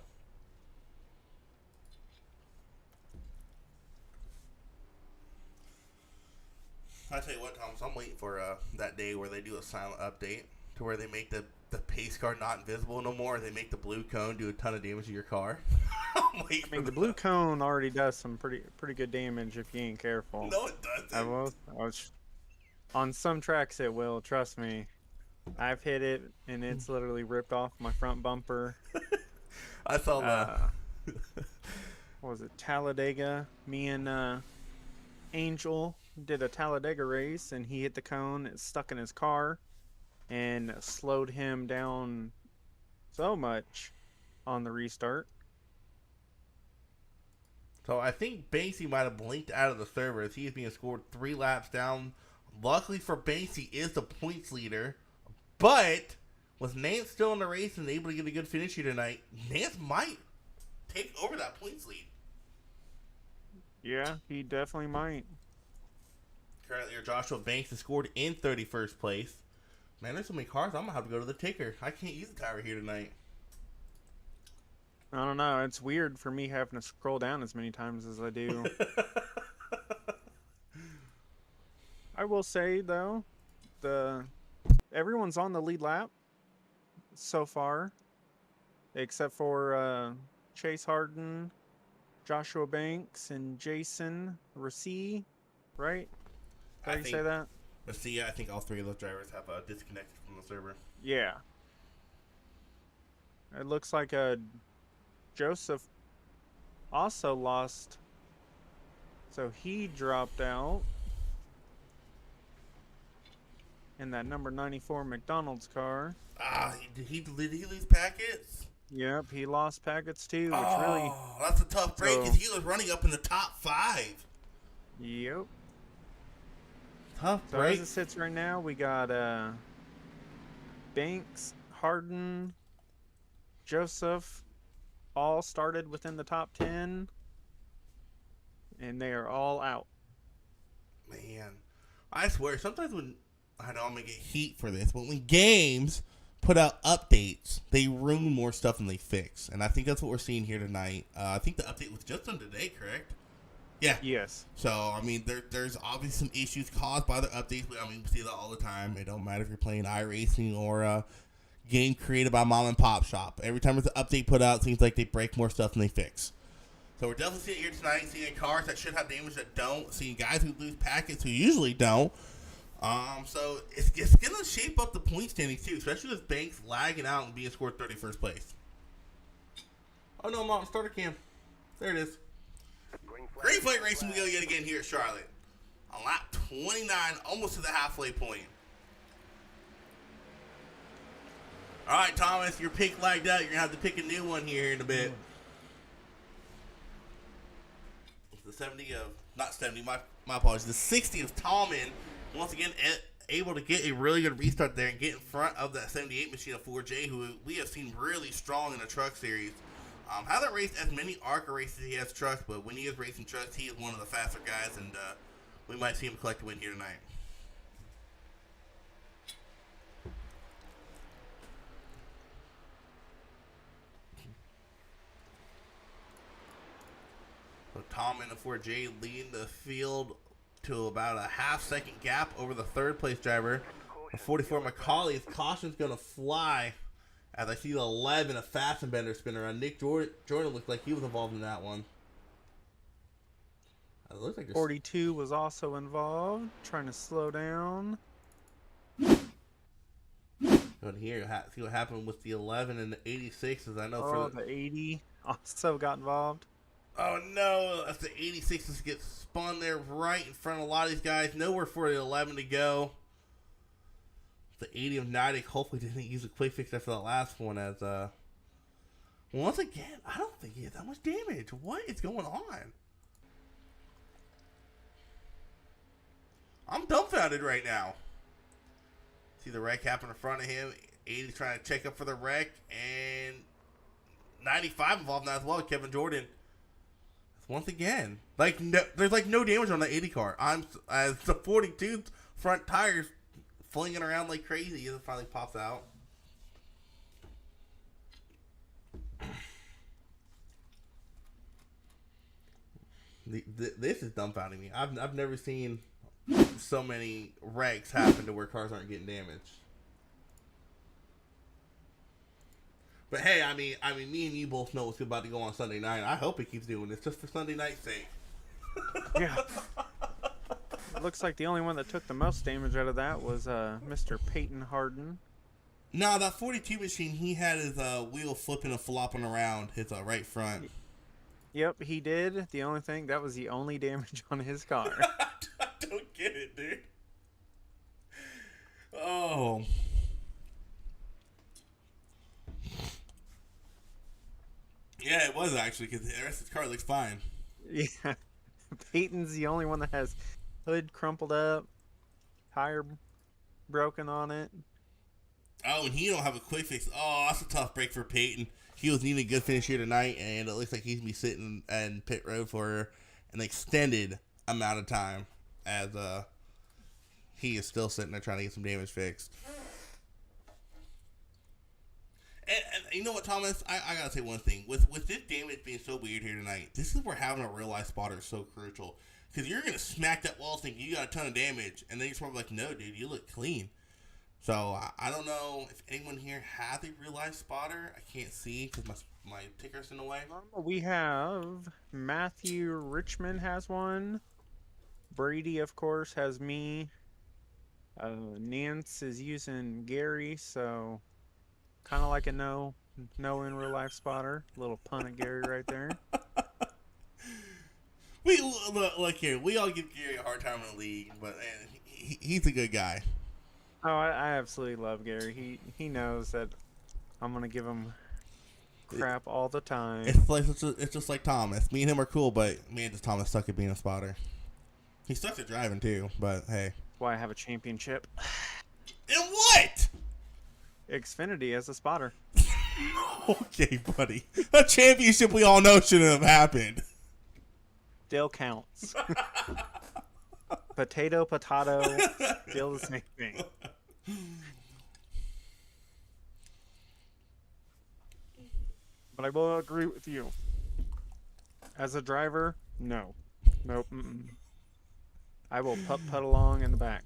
Speaker 3: I tell you what, Thomas, I'm waiting for that day where they do a silent update to where they make the pace car not invisible no more. They make the blue cone do a ton of damage to your car. I'm waiting
Speaker 4: I mean,
Speaker 3: for
Speaker 4: the blue cone already does some pretty good damage if you ain't careful.
Speaker 3: No, it doesn't.
Speaker 4: I was on some tracks it will, trust me. I've hit it and it's literally ripped off my front bumper.
Speaker 3: I saw that.
Speaker 4: What was it, Talladega? Me and Angel did a Talladega race and he hit the cone, it stuck in his car and slowed him down so much on the restart.
Speaker 3: So I think Banksy might have blinked out of the server as he's being scored 3 laps down. Luckily for Banksy is the points leader. But with Nance still in the race and able to get a good finish here tonight, Nance might take over that points lead.
Speaker 4: Yeah, he definitely might.
Speaker 3: Currently, Joshua Banks is scored in 31st place. Man, there's so many cars, I'm going to have to go to the ticker. I can't use the tower here tonight.
Speaker 4: I don't know. It's weird for me having to scroll down as many times as I do. I will say, though, everyone's on the lead lap so far, except for Chase Harden, Joshua Banks, and Jason Rassi, right? Did you say that?
Speaker 3: Let's see, I think all three of those drivers have disconnected from the server.
Speaker 4: Yeah. It looks like Joseph also lost, so he dropped out in that number 94 McDonald's car.
Speaker 3: Did he lose packets?
Speaker 4: Yep, he lost packets too, which
Speaker 3: really... that's a tough break because he was running up in the top 5.
Speaker 4: Yep.
Speaker 3: Tough
Speaker 4: So
Speaker 3: break.
Speaker 4: as it sits right now, we got Banks, Harden, Joseph, all started within the top 10, and they are all out.
Speaker 3: Man, I swear, sometimes when, I know I'm going to get heat for this, but when games put out updates, they ruin more stuff than they fix. And I think that's what we're seeing here tonight. I think the update was just done today, correct? Yeah.
Speaker 4: Yes.
Speaker 3: So, I mean, there's obviously some issues caused by the updates. I mean, we see that all the time. It don't matter if you're playing iRacing or a game created by mom and pop shop. Every time there's an update put out, it seems like they break more stuff than they fix. So we're definitely seeing it here tonight, seeing cars that should have damage that don't, seeing guys who lose packets who usually don't. So it's going to shape up the point standings too, especially with Banks lagging out and being scored 31st place. Oh no, I'm on starter cam. There it is. Green flag racing we go yet again here at Charlotte. On lap 29, almost to the halfway point. All right, Thomas, your pick lagged out. You're going to have to pick a new one here in a bit. The 70 of, not 70, my apologies, the 60 of Tallman, once again, able to get a really good restart there and get in front of that 78 machine of 4J, who we have seen really strong in the truck series. Hasn't raced as many Arca races as he has trucks, but when he is racing trucks, he is one of the faster guys, and we might see him collect a win here tonight. So Tom and the 4J leading the field to about a half-second gap over the third-place driver. The 44 Macaulay's caution's going to fly as I see the 11, a fast and bender spinner on Nick Jordan looked like he was involved in that one. It looks like
Speaker 4: 42 was also involved, trying to slow down.
Speaker 3: But here, see what happened with the 11 and the 86. I know
Speaker 4: the 80 also got involved.
Speaker 3: Oh no, that's the 86s get spun there right in front of a lot of these guys. Nowhere for the 11 to go. The 80 of Nidic hopefully didn't use a quick fix after that last one as, once again, I don't think he has that much damage. What is going on? I'm dumbfounded right now. See the wreck happen in front of him. 80 trying to check up for the wreck, and 95 involved now as well, Kevin Jordan. Once again, there's no damage on the 80 car. As the 42 front tires flinging around like crazy as it finally pops out. This is dumbfounding me. I've never seen so many wrecks happen to where cars aren't getting damaged. But hey, I mean, me and you both know what's about to go on Sunday night. I hope he keeps doing this just for Sunday night's sake.
Speaker 4: Yeah. It looks like the only one that took the most damage out of that was Mr. Peyton Harden.
Speaker 3: No, that 42 machine, he had his wheel flipping and flopping around his right front.
Speaker 4: Yep, he did. The only thing, that was the only damage on his car.
Speaker 3: I don't get it, dude. Oh. Yeah, it was actually, because the rest of the car looks fine.
Speaker 4: Yeah. Peyton's the only one that has hood crumpled up, tire broken on it.
Speaker 3: Oh, and he don't have a quick fix. Oh, that's a tough break for Peyton. He was needing a good finish here tonight, and it looks like he's going to be sitting in pit road for an extended amount of time as he is still sitting there trying to get some damage fixed. And you know what, Thomas? I gotta say one thing. With this damage being so weird here tonight, this is where having a real life spotter is so crucial. Because you're gonna smack that wall thinking you got a ton of damage, and then you're probably like, no, dude, you look clean. So I don't know if anyone here has a real life spotter. I can't see because my ticker's in the way.
Speaker 4: We have Matthew Richmond has one. Brady, of course, has me. Nance is using Gary, so kind of like a no in real life spotter. Little pun at Gary right there.
Speaker 3: We look here. We all give Gary a hard time in the league, but man, he's a good guy.
Speaker 4: Oh, I absolutely love Gary. He knows that I'm gonna give him crap all the time.
Speaker 3: It's just like Thomas. Me and him are cool, but man, does Thomas suck at being a spotter. He sucks at driving too, but hey.
Speaker 4: Why I have a championship.
Speaker 3: In what?
Speaker 4: Xfinity as a spotter.
Speaker 3: Okay, buddy. A championship we all know shouldn't have happened.
Speaker 4: Still counts. Potato, still the same thing. But I will agree with you. As a driver, no. Nope. Mm-mm. I will putt along in the back.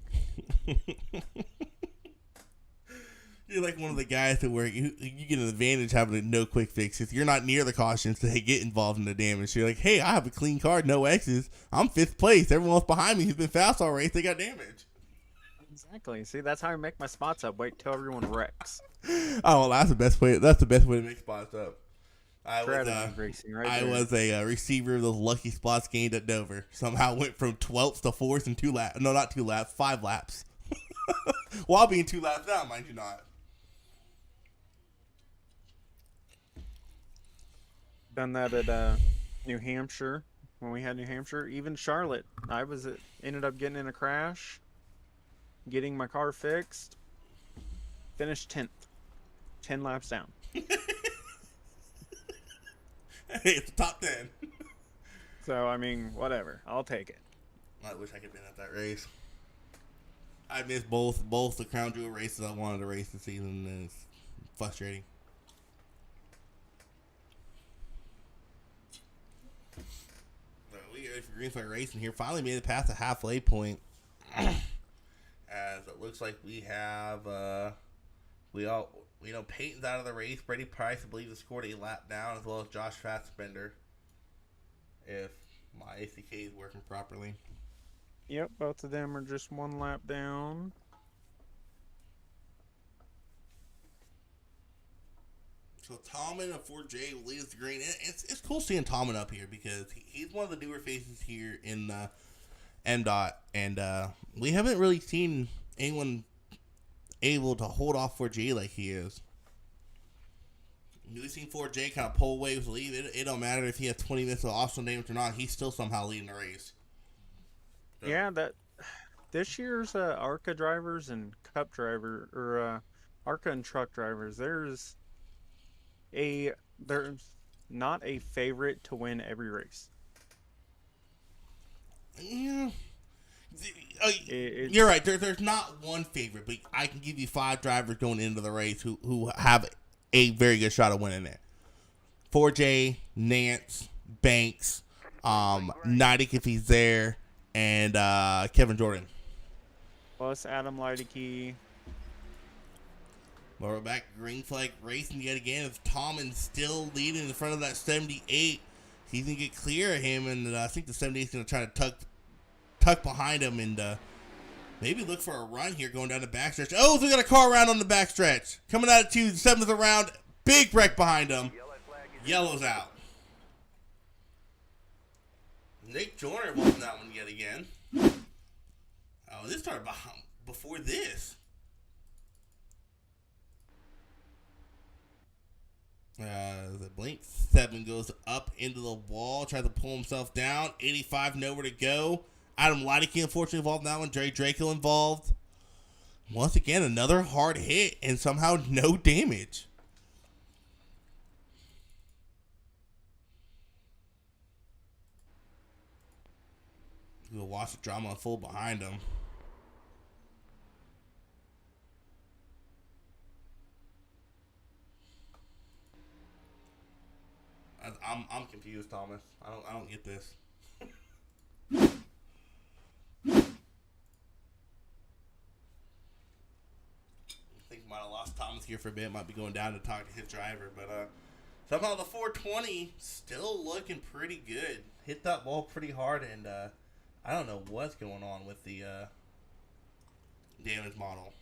Speaker 3: You're like one of the guys that where you get an advantage having a no quick fix. If you're not near the cautions, they get involved in the damage. So you're like, hey, I have a clean car, no X's. I'm 5th place. Everyone else behind me who's been fast all race, they got damage.
Speaker 4: Exactly. See, that's how I make my spots up. Wait till everyone wrecks.
Speaker 3: Oh, well, that's the best way. That's the best way to make spots up.
Speaker 4: Strategy racing, right
Speaker 3: I
Speaker 4: there.
Speaker 3: was a receiver of those lucky spots gained at Dover. Somehow went from 12th to 4th in 2 laps. No, not 2 laps, 5 laps. While being 2 laps down, mind you not.
Speaker 4: Done that at New Hampshire when we had New Hampshire. Even Charlotte, I was ended up getting in a crash, getting my car fixed, finished 10th, 10 laps down.
Speaker 3: Hey, it's the top 10.
Speaker 4: So I mean, whatever, I'll take it.
Speaker 3: I wish I could have been at that race. I missed both the Crown Jewel races I wanted to race this season, and it's frustrating. So we go for Green Flag Racing here. Finally made it past the halfway point. As it looks like we have, Peyton's out of the race. Brady Price, I believe, has scored a lap down, as well as Josh Fassbender, if my ACK is working properly.
Speaker 4: Yep, both of them are just 1 lap down.
Speaker 3: So Tommen of 4J will lead us to green. It's cool seeing Tommen up here because he's one of the newer faces here in Mdot, and we haven't really seen anyone able to hold off 4J like he is. We've seen 4J kind of pull away with the lead. It don't matter if he has 20 minutes of optional damage or not. He's still somehow leading the race. So,
Speaker 4: Yeah, that this year's Arca drivers and Cup driver or Arca and truck drivers, there's not a favorite to win every race.
Speaker 3: yeah. You're right. There's not one favorite, but I can give you 5 drivers going into the race who have a very good shot of winning it. 4J, Nance, Banks, Nidek if he's there, and Kevin Jordan.
Speaker 4: Plus Adam Leideke.
Speaker 3: Well, we're back Green Flag Racing yet again. If Tommen's still leading in front of that 78, he's going to get clear of him, and I think the 78 is going to try to tuck behind him and maybe look for a run here going down the backstretch. Oh, we got a car around on the backstretch. Coming out of 7th round. Big wreck behind him. Yellow's out. Nick Joyner won that one yet again. Oh, this started before this. The Blink 7 goes up into the wall, tries to pull himself down. 85, nowhere to go. Adam Leideke, unfortunately, involved in that one. Jerry Draco involved. Once again, another hard hit and somehow no damage. We'll watch the drama unfold behind him. I'm confused, Thomas. I don't get this. I think might have lost Thomas here for a bit. Might be going down to talk to his driver, but somehow the 420 still looking pretty good. Hit that ball pretty hard, and I don't know what's going on with the damage model.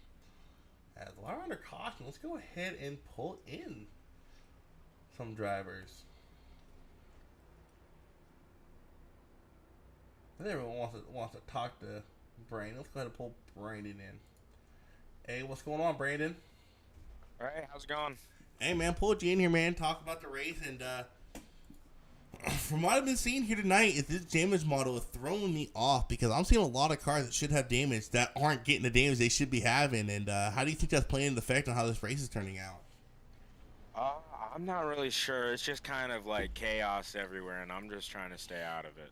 Speaker 3: As while we're under caution, let's go ahead and pull in some drivers. Everyone wants to talk to Brandon. Let's go ahead and pull Brandon in. Hey, what's going on, Brandon?
Speaker 6: All right, how's it going?
Speaker 3: Hey, man, pulled you in here, man. Talk about the race, and from what I've been seeing here tonight, is this damage model is throwing me off because I'm seeing a lot of cars that should have damage that aren't getting the damage they should be having. And how do you think that's playing an effect on how this race is turning out?
Speaker 6: I'm not really sure. It's just kind of like chaos everywhere, and I'm just trying to stay out of it.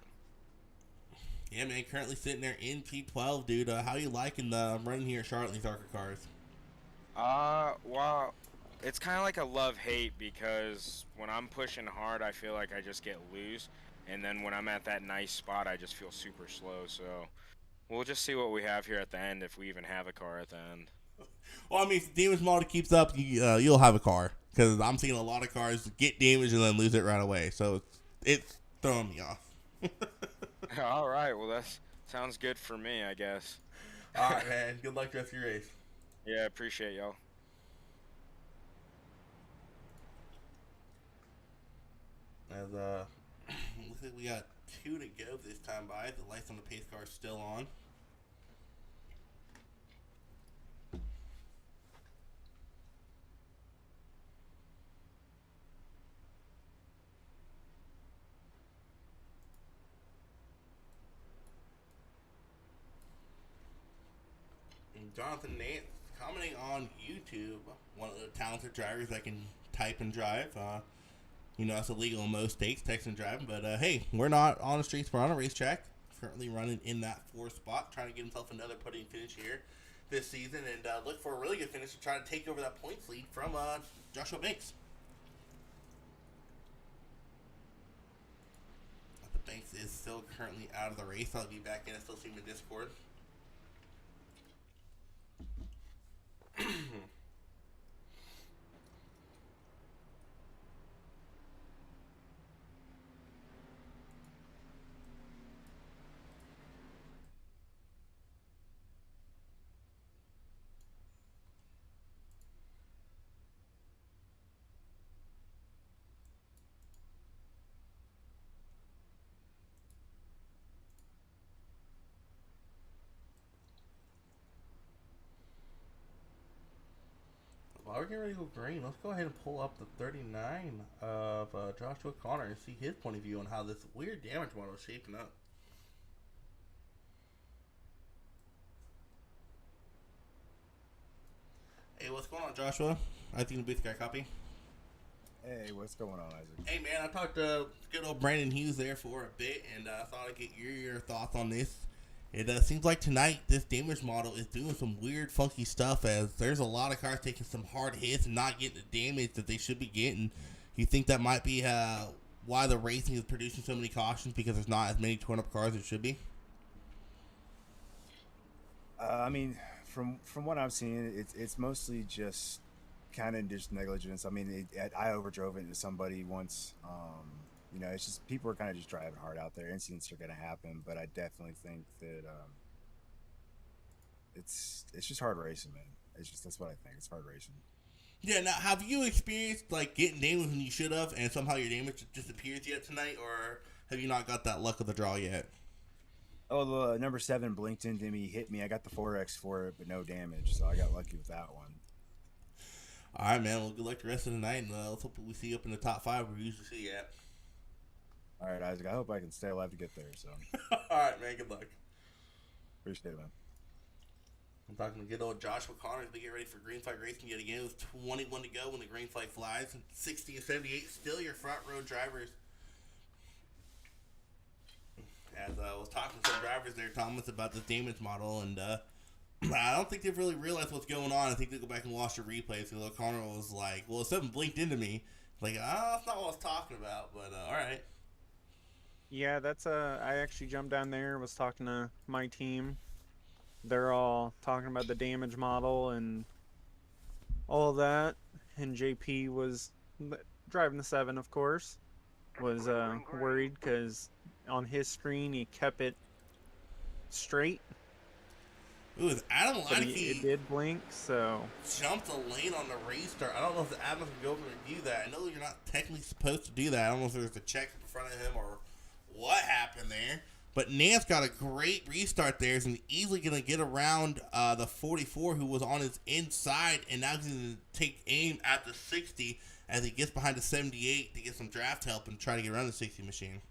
Speaker 3: Yeah, man, currently sitting there in P12, dude. How you liking the running here at Charlotte in these Arca cars?
Speaker 6: Well, it's kind of like a love-hate because when I'm pushing hard, I feel like I just get loose, and then when I'm at that nice spot, I just feel super slow. So we'll just see what we have here at the end, if we even have a car at the end.
Speaker 3: Well, I mean, if the damage model keeps up, you'll have a car. Because I'm seeing a lot of cars get damaged and then lose it right away. So it's throwing me off.
Speaker 6: All right, well, that sounds good for me, I guess.
Speaker 3: All right, man. Good luck the rest of your race.
Speaker 6: Yeah, appreciate y'all.
Speaker 3: As looks like we got 2 to go this time by. The lights on the pace car are still on. And Jonathan Nance commenting on YouTube, one of the talented drivers that can type and drive. You know, that's illegal in most states, text and driving. But hey, we're not on the streets, we're on a racetrack. Currently running in that 4th spot, trying to get himself another podium finish here this season, and look for a really good finish to try to take over that points lead from Joshua Banks. But Banks is still currently out of the race. I'll be back in. I still see him in Discord. While we're getting ready to go green, let's go ahead and pull up the 39 of Joshua Connor and see his point of view on how this weird damage model is shaping up. Hey, what's going on, Joshua? I think the booth guy copy.
Speaker 7: Hey, what's going on, Isaac?
Speaker 3: Hey, man, I talked to good old Brandon Hughes there for a bit, and I thought I'd get your thoughts on this. It seems like tonight this damage model is doing some weird, funky stuff, as there's a lot of cars taking some hard hits and not getting the damage that they should be getting. You think that might be why the racing is producing so many cautions, because there's not as many torn-up cars as there should be?
Speaker 7: I mean, from what I'm seeing, it's mostly just kind of just negligence. I mean, I overdrove into somebody once. You know, it's just people are kind of just driving hard out there. Incidents are going to happen, but I definitely think that it's just hard racing, man. That's what I think. It's hard racing.
Speaker 3: Yeah. Now, have you experienced like getting damage when you should have, and somehow your damage disappears yet tonight, or have you not got that luck of the draw yet?
Speaker 7: Oh, the number 7 blinked into me, hit me. I got the 4X for it, but no damage, so I got lucky with that one.
Speaker 3: All right, man. Well, good luck the rest of the night, and let's hope we see you up in the top 5 where we usually see you at.
Speaker 7: All right, Isaac. I hope I can stay alive to get there. So.
Speaker 3: All right, man. Good luck.
Speaker 7: Appreciate it, man.
Speaker 3: I'm talking to good old Joshua Connor as we get ready for green flag racing yet again. With 21 to go when the green flag flies. 60 and 78, still your front row drivers. As I was talking to some drivers there, Thomas, about the damage model, and I don't think they've really realized what's going on. I think they go back and watch the replays. Because Connor was like, well, something blinked into me. Like, that's not what I was talking about, but all right.
Speaker 4: Yeah, that's I actually jumped down there, was talking to my team. They're all talking about the damage model and all that. And JP was driving the 7, of course. Was worried because on his screen he kept it straight.
Speaker 3: Ooh, with Adam
Speaker 4: But
Speaker 3: Leineke
Speaker 4: it did blink, so
Speaker 3: jumped a lane on the restart. I don't know if the admin can go over and review that. I know you're not technically supposed to do that. I don't know if there's a check in front of him or what happened there. But Nance got a great restart there. He's easily going to get around the 44 who was on his inside, and now he's going to take aim at the 60 as he gets behind the 78 to get some draft help and try to get around the 60 machine.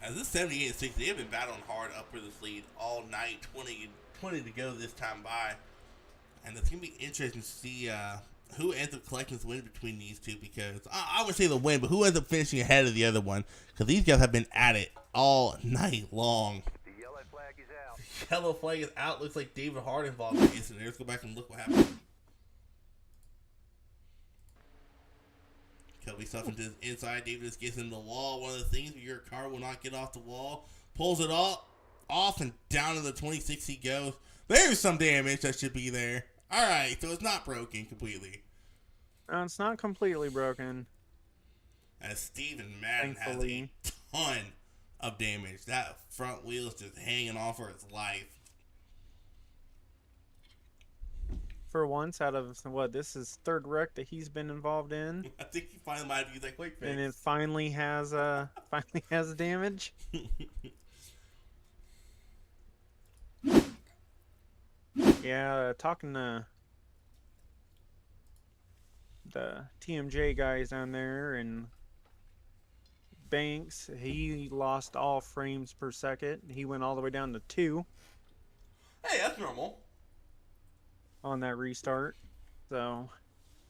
Speaker 3: As this 78 and 60, they've been battling hard up for this lead all night. 20 to go this time by. And it's going to be interesting to see who ends up collecting this win between these two, because I would say the win, but who ends up finishing ahead of the other one, because these guys have been at it all night long.
Speaker 5: The yellow flag is out.
Speaker 3: The yellow flag is out. Looks like David Hart involved in this, and let's go back and look what happened. Kelby stuff into his inside. David just gets in the wall. One of the things where your car will not get off the wall. Pulls it off and down to the 26 he goes. There's some damage that should be there. All right, so it's not broken completely.
Speaker 4: it's not completely broken.
Speaker 3: As Steven Madden
Speaker 4: Thankfully.
Speaker 3: has a ton of damage. That front wheel is just hanging off for its life.
Speaker 4: for once out of what this is third wreck that he's been involved in,
Speaker 3: I think he finally might have used that quick fix.
Speaker 4: and it finally has damage. Yeah, talking to the TMJ guys down there and Banks, he lost all frames per second. He went all the way down to 2
Speaker 3: Hey, that's normal.
Speaker 4: on that restart. So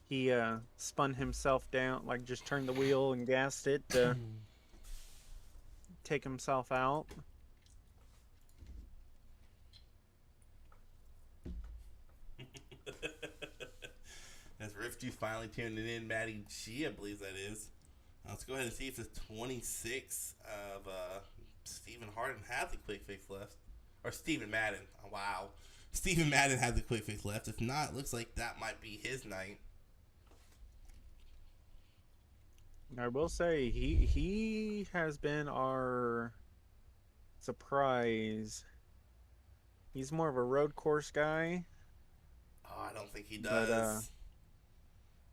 Speaker 4: he spun himself down, like just turned the wheel and gassed it to take himself out.
Speaker 3: As Rift finally tuned it in, Maddie G, I believe that is. Let's go ahead and see if it's 26 of Stephen Harden has the quick fix left. Or Stephen Madden. Oh, wow. Stephen Madden has the quick fix left. If not, it looks like that might be his night.
Speaker 4: I will say he has been our surprise. He's more of a road course guy.
Speaker 3: Oh, I don't think he does.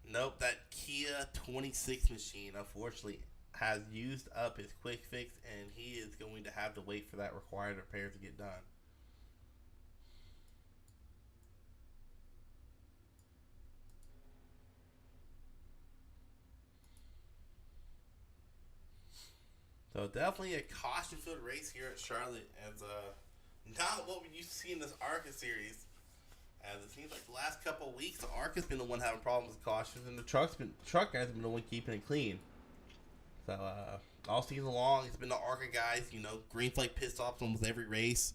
Speaker 4: But,
Speaker 3: nope, that Kia 26 machine, unfortunately, has used up his quick fix, and he is going to have to wait for that required repair to get done. So definitely a caution-filled race here at Charlotte, as not what we used to see in this Arca series. As it seems like the last couple of weeks, the Arca's been the one having problems with cautions, and the truck guys have been the one keeping it clean. So all season long, it's been the Arca guys. You know, green flag pit stops almost every race.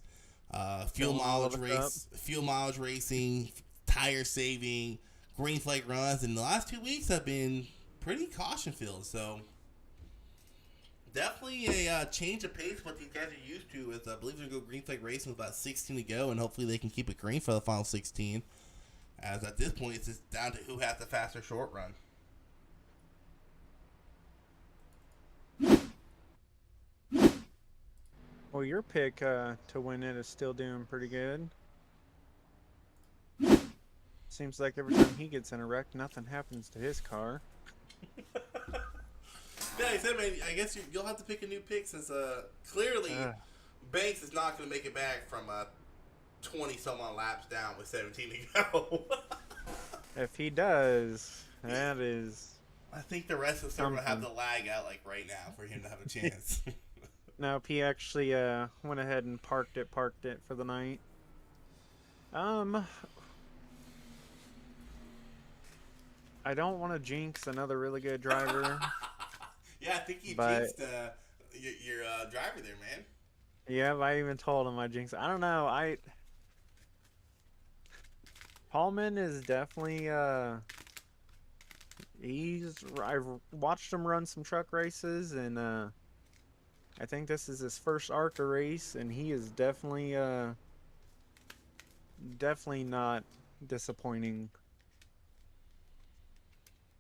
Speaker 3: Fuel mileage racing, tire saving, green flag runs, and the last 2 weeks have been pretty caution-filled. So definitely a change of pace what these guys are used to. Is I believe they're going to go green flag racing with about 16 to go, and hopefully they can keep it green for the final 16. As at this point, it's just down to who has the faster short run.
Speaker 4: Well, your pick to win it is still doing pretty good. Seems like every time he gets in a wreck, nothing happens to his car.
Speaker 3: Yeah, I said, man, I guess you'll have to pick a new pick since clearly Banks is not going to make it back from 20-some-odd laps down with 17 to go.
Speaker 4: If he does, that is...
Speaker 3: I think the rest of the going to have to lag out like right now for him to have a chance.
Speaker 4: Nope, he actually went ahead and parked it for the night. I don't want to jinx another really good driver.
Speaker 3: Yeah, I think you jinxed your driver there, man.
Speaker 4: Yeah, I even told him I jinxed. I don't know. Paulman is definitely I've watched him run some truck races, and I think this is his first Arca race, and he is definitely not disappointing.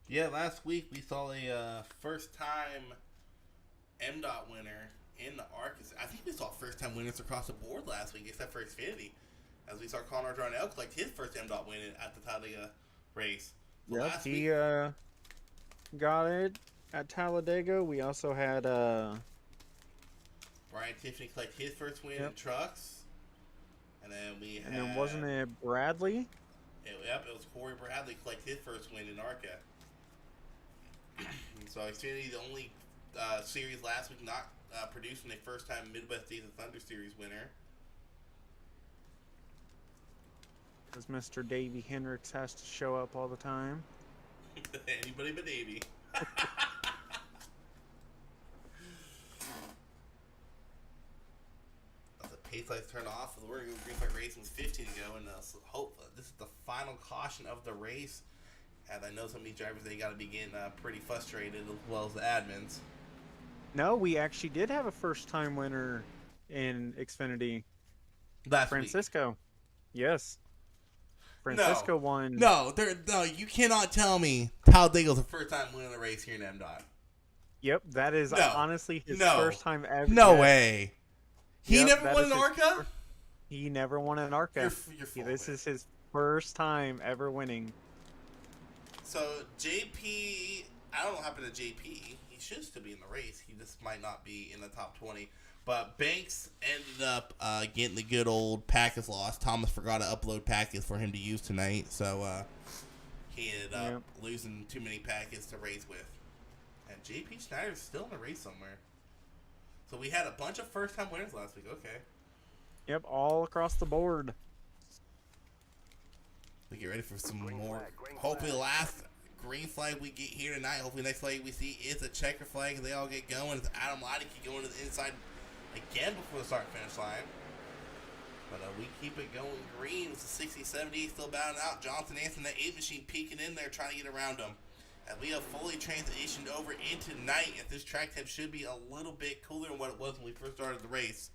Speaker 3: Yeah, last week we saw a first-time Mdot winner in the Arca. I think we saw first-time winners across the board last week, except for Xfinity, as we saw Connor Darnell collect his first Mdot win at the Talladega race. So
Speaker 4: Yep, he got it at Talladega. We also had
Speaker 3: Brian Tiffany collect his first win in trucks, and then
Speaker 4: and then wasn't it Bradley?
Speaker 3: It was Corey Bradley collect his first win in Arca. So Xfinity, the only series last week not producing a first-time Midwest Days of Thunder Series winner.
Speaker 4: Because Mr. Davey Hendricks has to show up all the time.
Speaker 3: Anybody but Davey. The pace lights turn off. We're going to go green flag racing with 15 to go, and so hope this is the final caution of the race. And I know some of these drivers, they got to begin pretty frustrated, as well as the admins.
Speaker 4: No, we actually did have a first-time winner in Xfinity.
Speaker 3: Last
Speaker 4: Francisco.
Speaker 3: week.
Speaker 4: Yes. Francisco won.
Speaker 3: No, you cannot tell me Talladega's the first time winning a race here in Mdot.
Speaker 4: Yep, that is honestly his first time ever.
Speaker 3: No way. He never won an Arca?
Speaker 4: He never won an Arca.
Speaker 3: You're
Speaker 4: This is his first time ever winning.
Speaker 3: So JP, I don't know what happened to JP. He should still be in the race. He just might not be in the top 20. But Banks ended up getting the good old package loss. Thomas forgot to upload packets for him to use tonight, so he ended up losing too many packets to race with. And JP Schneider's still in the race somewhere. So we had a bunch of first-time winners last week. Okay.
Speaker 4: Yep, all across the board.
Speaker 3: We get ready for some
Speaker 5: Green
Speaker 3: more.
Speaker 5: flag, green
Speaker 3: Hopefully, the
Speaker 5: flag.
Speaker 3: last green flag we get here tonight. Hopefully, next flag we see is a checker flag. They all get going. It's Adam Leideke going to the inside again before the start finish line. But we keep it going green. It's a 60, 70 still bowing out. Jonathan Anson, that 8 machine peeking in there, trying to get around him. And we have fully transitioned over into night. And this track temp should be a little bit cooler than what it was when we first started the race.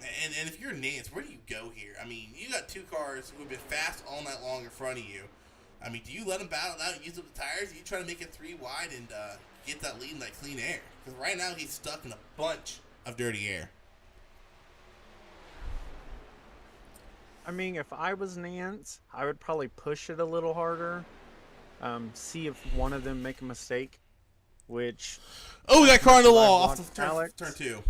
Speaker 3: And if you're Nance, where do you go here? I mean, you got 2 cars who have been fast all night long in front of you. I mean, do you let them battle it out and use up the tires? Or you try to make it 3 wide and get that lead in that clean air? Because right now he's stuck in a bunch of dirty air.
Speaker 4: I mean, if I was Nance, I would probably push it a little harder. See if one of them make a mistake, which...
Speaker 3: Oh, that car on the wall off
Speaker 4: watched
Speaker 3: the
Speaker 4: Alex.
Speaker 3: turn 2.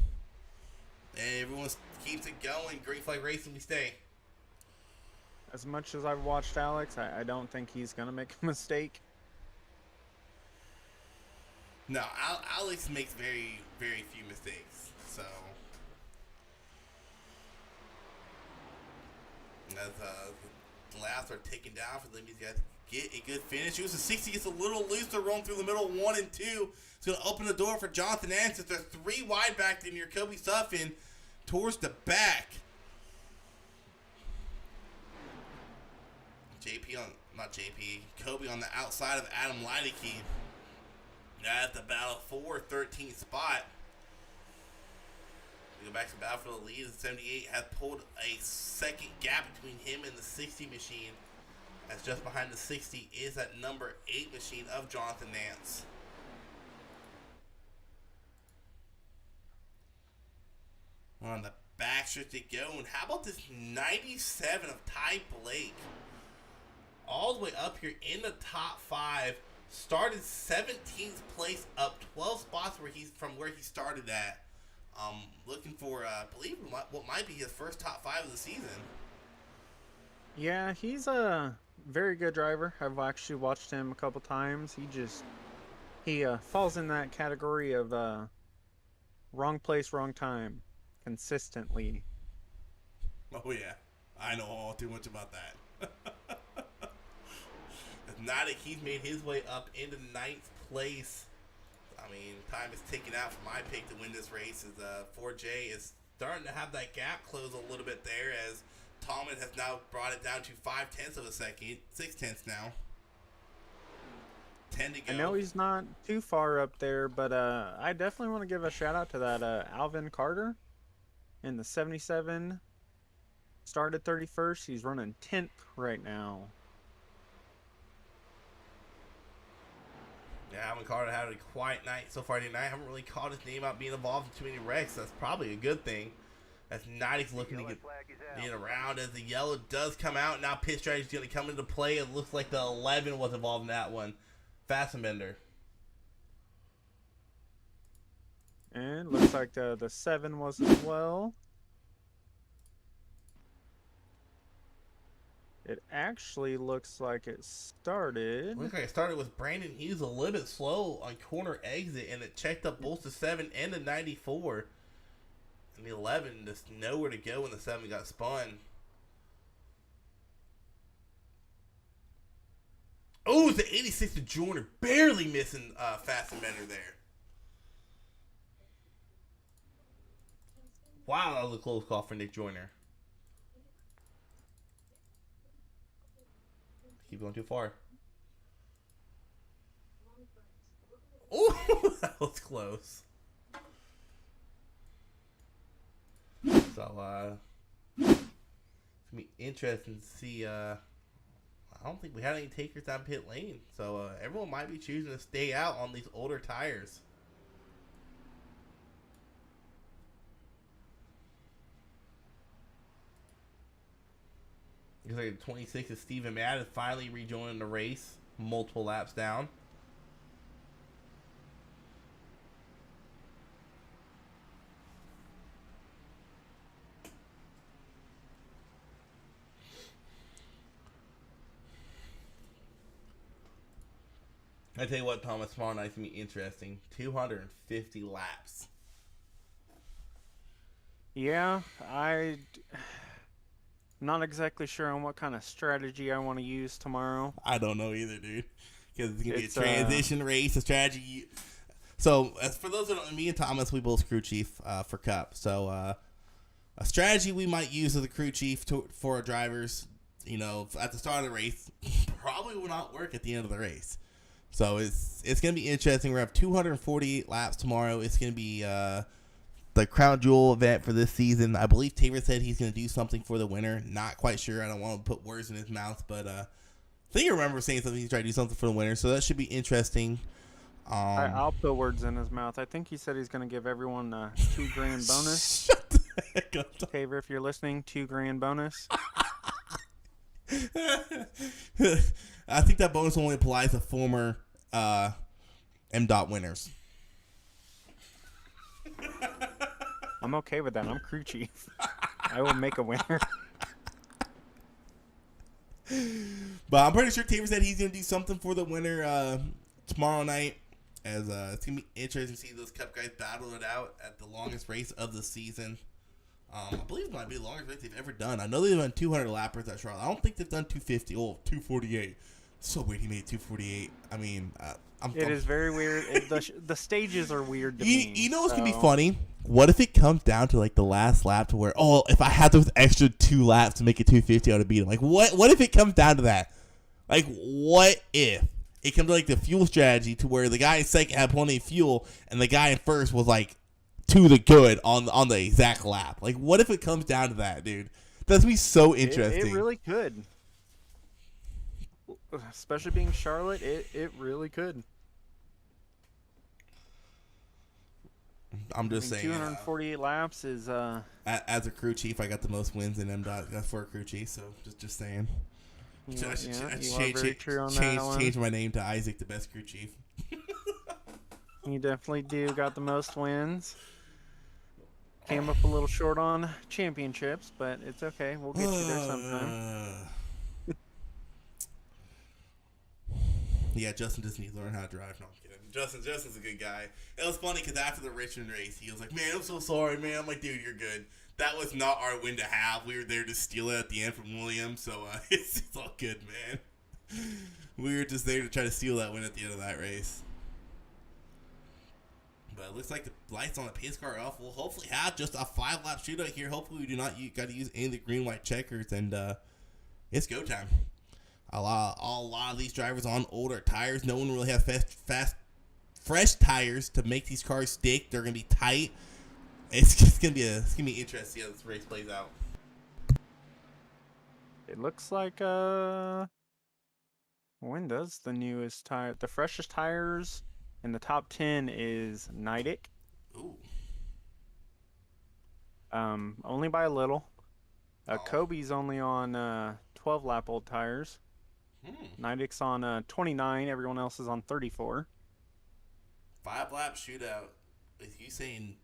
Speaker 3: And everyone keeps it going. Green flag racing, we stay.
Speaker 4: As much as I've watched Alex, I don't think he's going to make a mistake.
Speaker 3: No, Alex makes very, very few mistakes. So, as the laps are taken down for them, these guys get a good finish. It was a 60, gets a little loose to roam through the middle, 1 and 2. It's going to open the door for Jonathan Anson. There's 3 wide back there near Kobe Suffin towards the back. Kobe on the outside of Adam Leideke. At the battle for 13th spot. We go back to the battle for the lead. The 78 has pulled a second gap between him and the 60 machine. As just behind the 60 is that number 8 machine of Jonathan Nance. On the back stretch they go. And how about this 97 of Ty Blake? All the way up here in the top 5. Started 17th place, up 12 spots from where he started at. Looking for, I believe, what might be his first top 5 of the season.
Speaker 4: Yeah, he's a very good driver. I've actually watched him a couple times. He falls in that category of wrong place, wrong time, consistently.
Speaker 3: Oh yeah, I know all too much about that. Now that he's made his way up into 9th place, I mean, time is ticking out for my pick to win this race. As 4J is starting to have that gap close a little bit there, as Tallman has now brought it down to 0.5 of a second, 0.6 now. 10 to go.
Speaker 4: I know he's not too far up there, but I definitely want to give a shout out to that Alvin Carter in the 77. Started 31st. He's running 10th right now.
Speaker 3: Yeah, Alvin Carter had a quiet night so far tonight. I haven't really caught his name out being involved in too many wrecks. That's probably a good thing. As Nidek's looking to get around as the yellow does come out. Now pit strategy is going to come into play. It looks like the 11 was involved in that one. Fassbender.
Speaker 4: And looks like the 7 was as well. It actually looks like it started.
Speaker 3: Looks like it started with Brandon Hughes a little bit slow on corner exit, and it checked up both the 7 and the 94. And the 11 just nowhere to go when the 7 got spun. Oh, the 86 to Joyner, barely missing Fassbender there. Wow, that was a close call for Nick Joyner. Keep going too far. Oh, that was close. So, it's going to be interesting to see. I don't think we had any takers down pit lane. So, everyone might be choosing to stay out on these older tires. Looks like 26 is Steven Madden finally rejoining the race, multiple laps down. I tell you what, Thomas, tomorrow night's gonna be interesting. 250 laps.
Speaker 4: Yeah, I'm not exactly sure on what kind of strategy I want to use tomorrow.
Speaker 3: I don't know either, dude. Because it's gonna be a
Speaker 4: It's,
Speaker 3: transition race, a strategy. So, as for those that don't, me and Thomas, we both crew chief for Cup. So, a strategy we might use as a crew chief for our drivers, you know, at the start of the race, probably will not work at the end of the race. So it's gonna be interesting. We're gonna have 248 laps tomorrow. It's gonna be the crown jewel event for this season. I believe Tabor said he's gonna do something for the winner. Not quite sure. I don't want to put words in his mouth, but I think I remember saying something. He's trying to do something for the winner, so that should be interesting.
Speaker 4: I'll put words in his mouth. I think he said he's going to give everyone a $2,000 bonus.
Speaker 3: Shut the heck up.
Speaker 4: Tabor, if you're listening, $2,000 bonus.
Speaker 3: I think that bonus only applies to former Mdot winners.
Speaker 4: I'm okay with that. I'm crew chief. I will make a winner.
Speaker 3: But I'm pretty sure Tabor said he's going to do something for the winner tomorrow night. As it's going to be interesting to see those Cup guys battle it out at the longest race of the season. I believe it might be the longest race they've ever done. I know they've done 200 lappers at Charlotte. I don't think they've done 250. Oh, 248. So weird he made 248. I mean,
Speaker 4: It is very weird. The stages are weird to me.
Speaker 3: You know what's going to be funny? What if it comes down to like the last lap to where, oh, if I had those extra 2 laps to make it 250, I would have beat him. Like, what if it comes down to that? Like, what if it comes to like the fuel strategy to where the guy in second had plenty of fuel and the guy in first was like to the good on the exact lap? Like, what if it comes down to that, dude? That's gonna be so interesting.
Speaker 4: It really could. Especially being Charlotte, it really could.
Speaker 3: I'm just saying.
Speaker 4: 248 laps is
Speaker 3: as a crew chief, I got the most wins in Mdot for a crew chief. So just saying.
Speaker 4: you are very true on that one.
Speaker 3: Change my name to Isaac, the best crew chief.
Speaker 4: You definitely do got the most wins. Came up a little short on championships, but it's okay. We'll get you there sometime.
Speaker 3: Yeah, Justin just needs to learn how to drive. No, I'm kidding. Justin's a good guy. It was funny because after the Richmond race, he was like, "Man, I'm so sorry, man." I'm like, "Dude, you're good. That was not our win to have. We were there to steal it at the end from Williams, so it's all good, man. We were just there to try to steal that win at the end of that race." But it looks like the lights on the pace car are off. We'll hopefully have just a 5-lap shootout here. Hopefully we do not got to use any of the green-white checkers, and it's go time. A lot of these drivers on older tires. No one really has fresh tires to make these cars stick. They're gonna be tight. It's gonna be interesting to see how this race plays out.
Speaker 4: It looks like when does the newest tire, the freshest tires in the top 10 is Nidec.
Speaker 3: Ooh.
Speaker 4: Only by a little. Kobe's only on 12 lap old tires. Nidec's on 29. Everyone else is on 34.
Speaker 3: 5-lap shootout. With you saying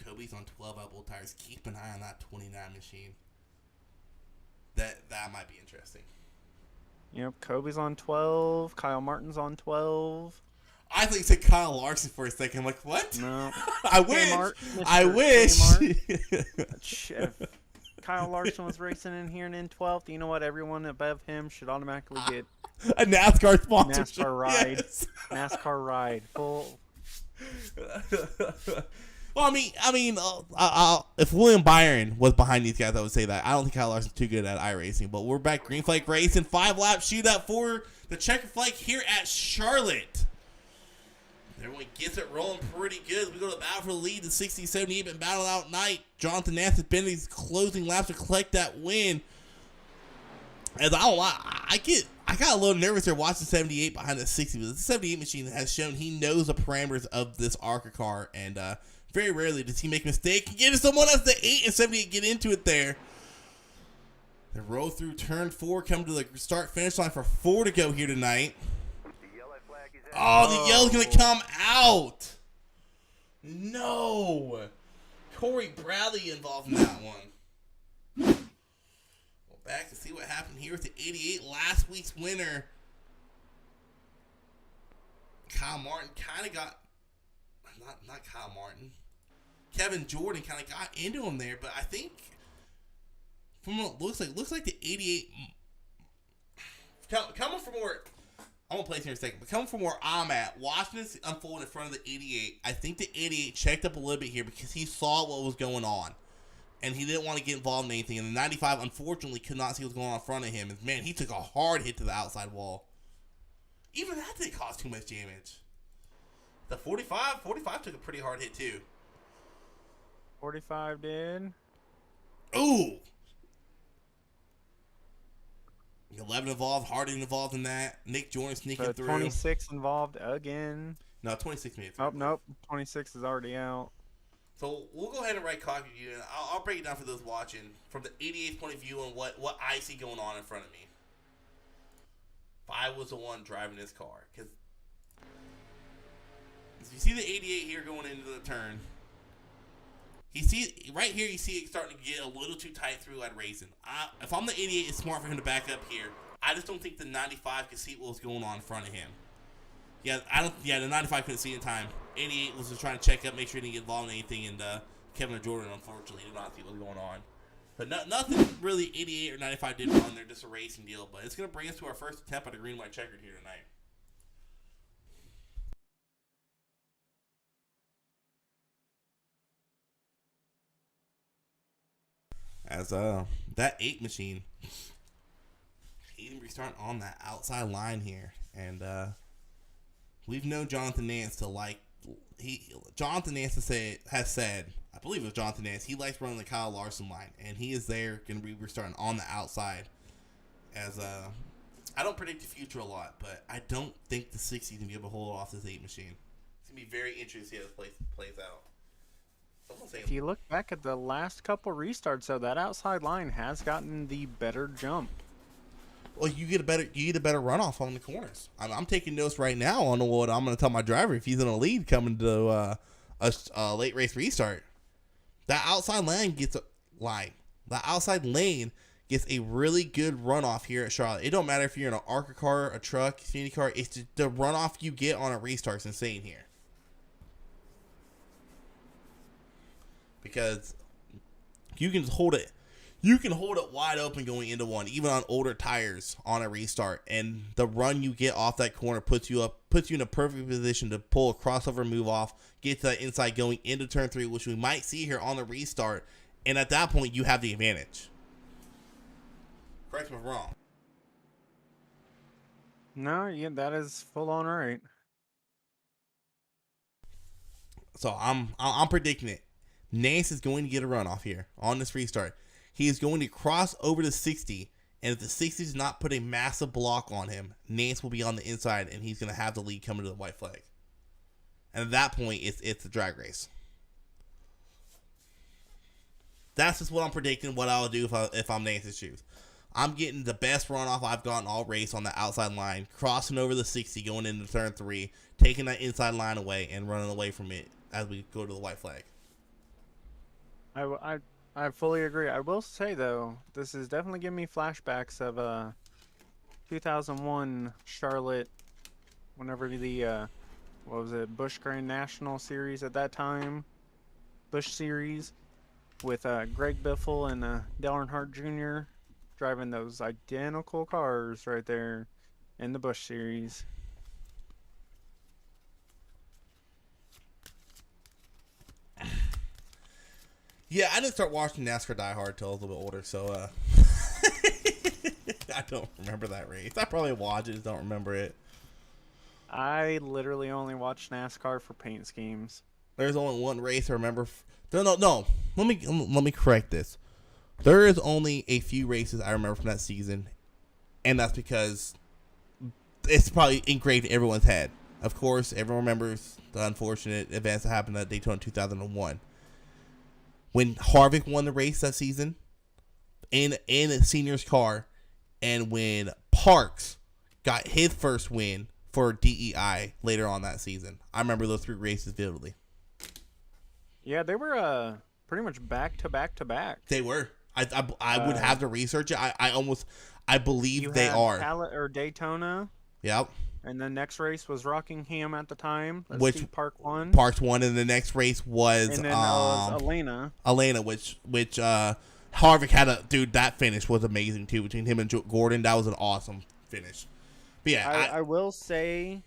Speaker 3: Kobe's on 12 lap old tires, keep an eye on that 29 machine. That might be interesting.
Speaker 4: Yep, Kobe's on 12. Kyle Martin's on 12.
Speaker 3: I thought you said Kyle Larson for a second. I'm like, what?
Speaker 4: No.
Speaker 3: I wish. I wish.
Speaker 4: If Kyle Larson was racing in here and in 12th, you know what? Everyone above him should automatically get
Speaker 3: a NASCAR sponsorship.
Speaker 4: NASCAR ride.
Speaker 3: Yes.
Speaker 4: NASCAR ride. Full.
Speaker 3: Well, I mean, if William Byron was behind these guys, I would say that. I don't think Kyle Larson's too good at iRacing, but we're back green flag racing, 5-lap shootout for the checker flag here at Charlotte. Everyone gets it rolling pretty good. We go to the battle for the lead. The 60, 78 been battle out night. Jonathan Nath been these closing laps to collect that win. As I don't lie, I got a little nervous there watching 78 behind the 60, but the 78 machine has shown he knows the parameters of this Arca car, and very rarely does he make a mistake. Get someone else the 8 and 78 get into it there. They roll through turn 4, come to the start-finish line for 4 to go here tonight.
Speaker 5: The yellow flag is out.
Speaker 3: Oh, the yellow's going to come out. No. Corey Bradley involved in that one. Well, back to see what happened here with the 88. Last week's winner, Kyle Martin, kind of got... Not Kyle Martin. Kevin Jordan kind of got into him there, but I think... From what it looks like the 88... Coming from where... I'm going to place here in a second, but coming from where I'm at, watching this unfold in front of the 88, I think the 88 checked up a little bit here because he saw what was going on. And he didn't want to get involved in anything. And the 95, unfortunately, could not see what was going on in front of him. And, man, he took a hard hit to the outside wall. Even that didn't cause too much damage. The 45 took a pretty hard hit, too.
Speaker 4: 45 did.
Speaker 3: Ooh! 11 involved, Harding involved in that. Nick Jordan sneaking
Speaker 4: But
Speaker 3: through.
Speaker 4: 26 involved again.
Speaker 3: No, 26 minutes.
Speaker 4: Oh, nope. 26 is already out.
Speaker 3: So we'll go ahead and write clock review, and I'll break it down for those watching from the 88th point of view and what I see going on in front of me. If I was the one driving this car, because you see the 88 here going into the turn. Right here, you see it starting to get a little too tight through at racing. If I'm the 88, it's smart for him to back up here. I just don't think the 95 could see what was going on in front of him. The 95 couldn't see in time. 88 was just trying to check up, make sure he didn't get involved in anything, and Kevin Jordan, unfortunately, did not see what was going on. But nothing really 88 or 95 did wrong. They're just a racing deal. But it's going to bring us to our first attempt at a green white checkered here tonight. As that 8 machine, he's restarting on that outside line here, and we've known Jonathan Nance to like. Jonathan Nance has said, I believe it was Jonathan Nance, he likes running the Kyle Larson line, and he is there going to be restarting on the outside. As I don't predict the future a lot, but I don't think the 60 is going to be able to hold off this 8 machine. It's going to be very interesting to see how this plays out.
Speaker 4: If you look back at the last couple restarts, though, that outside line has gotten the better jump.
Speaker 3: Well, you get a better runoff on the corners. I'm taking notes right now on what I'm going to tell my driver if he's in a lead coming to a late race restart. That outside lane gets a really good runoff here at Charlotte. It don't matter if you're in an Arca car, a truck, Xfinity car. It's just the runoff you get on a restart is insane here. Because you can hold it wide open going into one, even on older tires on a restart, and the run you get off that corner puts you in a perfect position to pull a crossover move off, get to that inside going into turn 3, which we might see here on the restart, and at that point you have the advantage. Correct me if I'm wrong.
Speaker 4: No, yeah, that is full on right.
Speaker 3: So I'm predicting it. Nance is going to get a runoff here on this restart. He is going to cross over to 60, and if the 60 does not put a massive block on him, Nance will be on the inside, and he's going to have the lead coming to the white flag. And at that point, it's a drag race. That's just what I'm predicting, what I'll do if I'm Nance's shoes. I'm getting the best runoff I've gotten all race on the outside line, crossing over the 60, going into turn 3, taking that inside line away, and running away from it as we go to the white flag.
Speaker 4: I fully agree. I will say, though, this is definitely giving me flashbacks of 2001 Charlotte, whenever the, Busch Grand National Series at that time, Busch Series, with Greg Biffle and Dale Earnhardt Jr. driving those identical cars right there in the Busch Series.
Speaker 3: Yeah, I didn't start watching NASCAR Die Hard till I was a little bit older, so I don't remember that race. I probably watched it, just don't remember it.
Speaker 4: I literally only watch NASCAR for paint schemes.
Speaker 3: There's only one race I remember. No. Let me correct this. There is only a few races I remember from that season, and that's because it's probably engraved in everyone's head. Of course, everyone remembers the unfortunate events that happened at Daytona 2001. When Harvick won the race that season, in Senior's car, and when Parks got his first win for DEI later on that season. I remember those 3 races vividly.
Speaker 4: Yeah, they were pretty much back to back to back.
Speaker 3: They were. I would have to research it. I believe they are.
Speaker 4: Daytona.
Speaker 3: Yep.
Speaker 4: And the next race was Rockingham at the time.
Speaker 3: Which
Speaker 4: Park won.
Speaker 3: Parks won, and the next race was
Speaker 4: and then was Elena.
Speaker 3: Elena, which Harvick had that finish was amazing too between him and Gordon. That was an awesome finish. But yeah,
Speaker 4: I will say,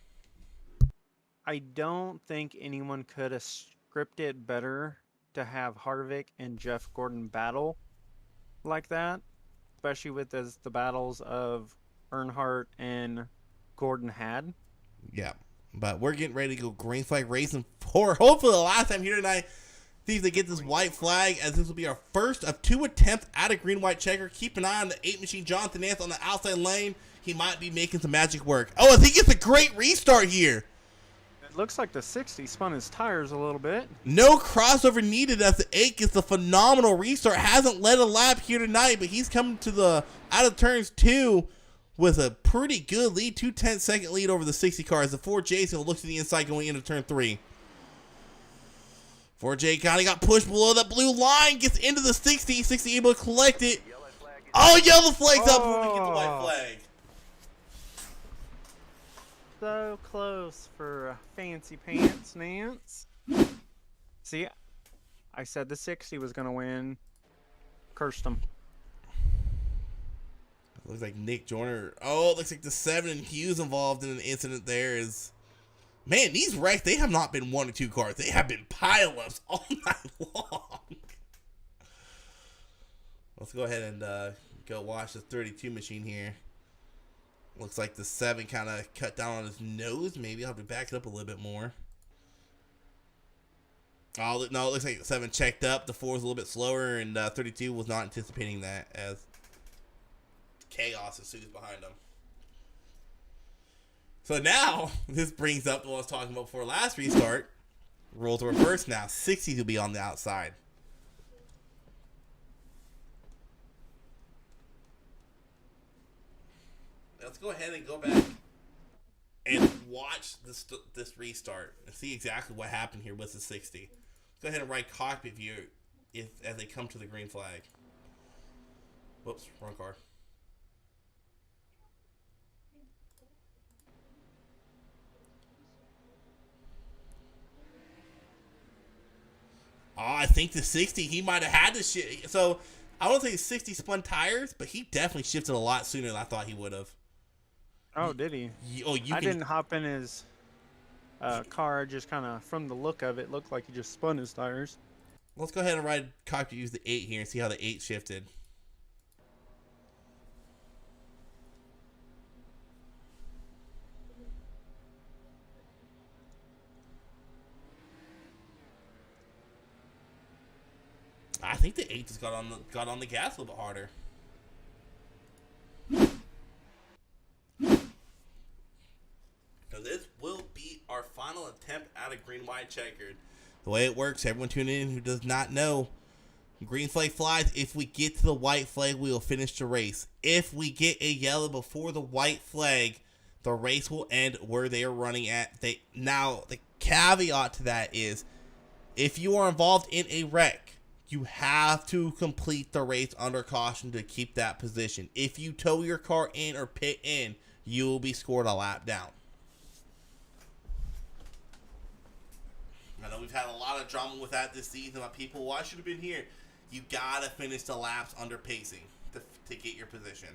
Speaker 4: I don't think anyone could have scripted better to have Harvick and Jeff Gordon battle like that, especially with the battles of Earnhardt and Gordon had.
Speaker 3: Yeah, but we're getting ready to go green flag racing for hopefully the last time here tonight. See if they get this white flag, as this will be our first of 2 attempts at a green-white checker. Keep an eye on the 8 machine Jonathan Nance on the outside lane. He might be making some magic work. Oh, I think it's a great restart here.
Speaker 4: It looks like the 60 spun his tires a little bit.
Speaker 3: No crossover needed as the 8 gets the phenomenal restart. Hasn't led a lap here tonight, but he's coming to the out of turns 2 with a pretty good lead. 2/10-second lead over the 60 car as the 4J is going to look to the inside going into turn 3. 4J kind of got pushed below that blue line, gets into the 60. 60 able to collect it. Oh, yellow flag's up when we get the white flag.
Speaker 4: So close for fancy pants, Nance. See, I said the 60 was going to win. Cursed him.
Speaker 3: Looks like Nick Joyner. Oh, it looks like the 7 and Hughes involved in an incident there is... Man, these wrecks, they have not been 1 or 2 cars. They have been pile-ups all night long. Let's go ahead and go watch the 32 machine here. Looks like the 7 kind of cut down on his nose. Maybe I'll have to back it up a little bit more. Oh, no, it looks like the 7 checked up. The 4 is a little bit slower, and 32 was not anticipating that as chaos ensues behind him. So now, this brings up what I was talking about before last restart. Roles reverse now. 60s will be on the outside. Let's go ahead and go back and watch this restart and see exactly what happened here with the 60. Let's go ahead and write cockpit view as they come to the green flag. Whoops, wrong car. Oh, I think the 60, he might have had to shift. So, I don't think 60 spun tires, but he definitely shifted a lot sooner than I thought he would have.
Speaker 4: Oh, did he? I didn't hop in his car. Just kind of, from the look of it, looked like he just spun his tires.
Speaker 3: Let's go ahead and ride cockpit use the 8 here and see how the 8 shifted. I think the 8 just got on the gas a little bit harder. So this will be our final attempt at a green-white checkered. The way it works, everyone tuning in who does not know, green flag flies. If we get to the white flag, we will finish the race. If we get a yellow before the white flag, the race will end where they are running at. Now, the caveat to that is, if you are involved in a wreck, you have to complete the race under caution to keep that position. If you tow your car in or pit in, you will be scored a lap down. I know we've had a lot of drama with that this season. But people, well, I should have been here. You gotta finish the laps under pacing to get your position.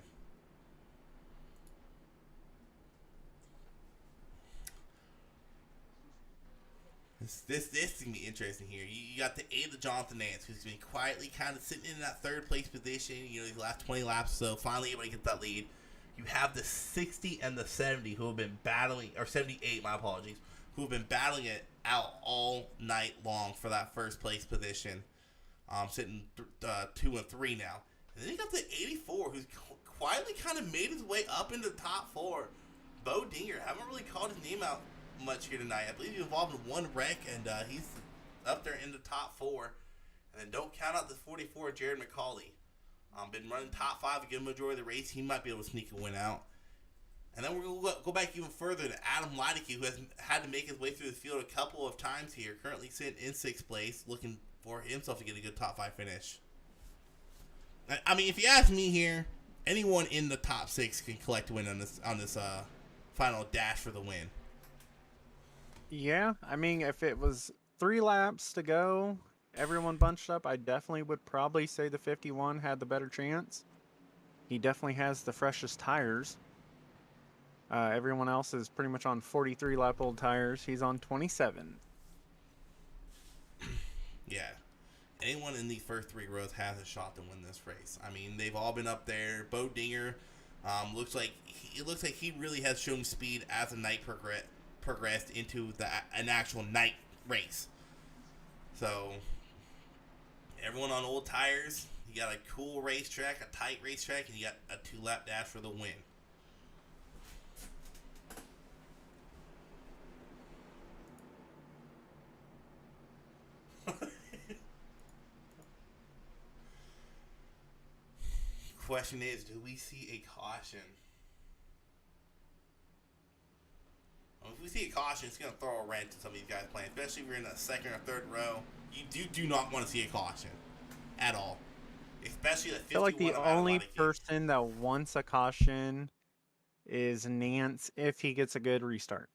Speaker 3: This is gonna be interesting here. You got the 8 of Jonathan Nance, who's been quietly kind of sitting in that 3rd place position. You know, these last 20 laps, so finally able to get that lead. You have the 60 and the 70 who have been battling, or 78, my apologies, who have been battling it out all night long for that 1st place position. Sitting 2 and 3 now. And then you got the 84, who's quietly kind of made his way up into the top 4. Bo Dinger, haven't really called his name out much here tonight. I believe he's involved in 1 wreck, and he's up there in the top 4. And then don't count out the 44, Jared McCauley. Been running top 5 a good majority of the race. He might be able to sneak a win out. And then we're going to go back even further to Adam Leideke, who has had to make his way through the field a couple of times here. Currently sitting in 6th place, looking for himself to get a good top 5 finish. I mean, if you ask me here, anyone in the top 6 can collect a win on this final dash for the win.
Speaker 4: Yeah, I mean, if it was 3 laps to go, everyone bunched up, I definitely would probably say the 51 had the better chance. He definitely has the freshest tires. Everyone else is pretty much on 43 lap old tires. He's on 27.
Speaker 3: Yeah. Anyone in these first 3 rows has a shot to win this race. I mean, they've all been up there. Bo Dinger looks like he really has shown speed as the night progressed into an actual night race. So, everyone on old tires, you got a cool racetrack, a tight racetrack, and you got a 2-lap dash for the win. Question is, do we see a caution? If we see a caution, it's going to throw a wrench in some of these guys playing, especially if you're in the 2nd or 3rd row. You do not want to see a caution at all. Especially the 51.
Speaker 4: I feel like the only person that wants a caution is Nance if he gets a good restart.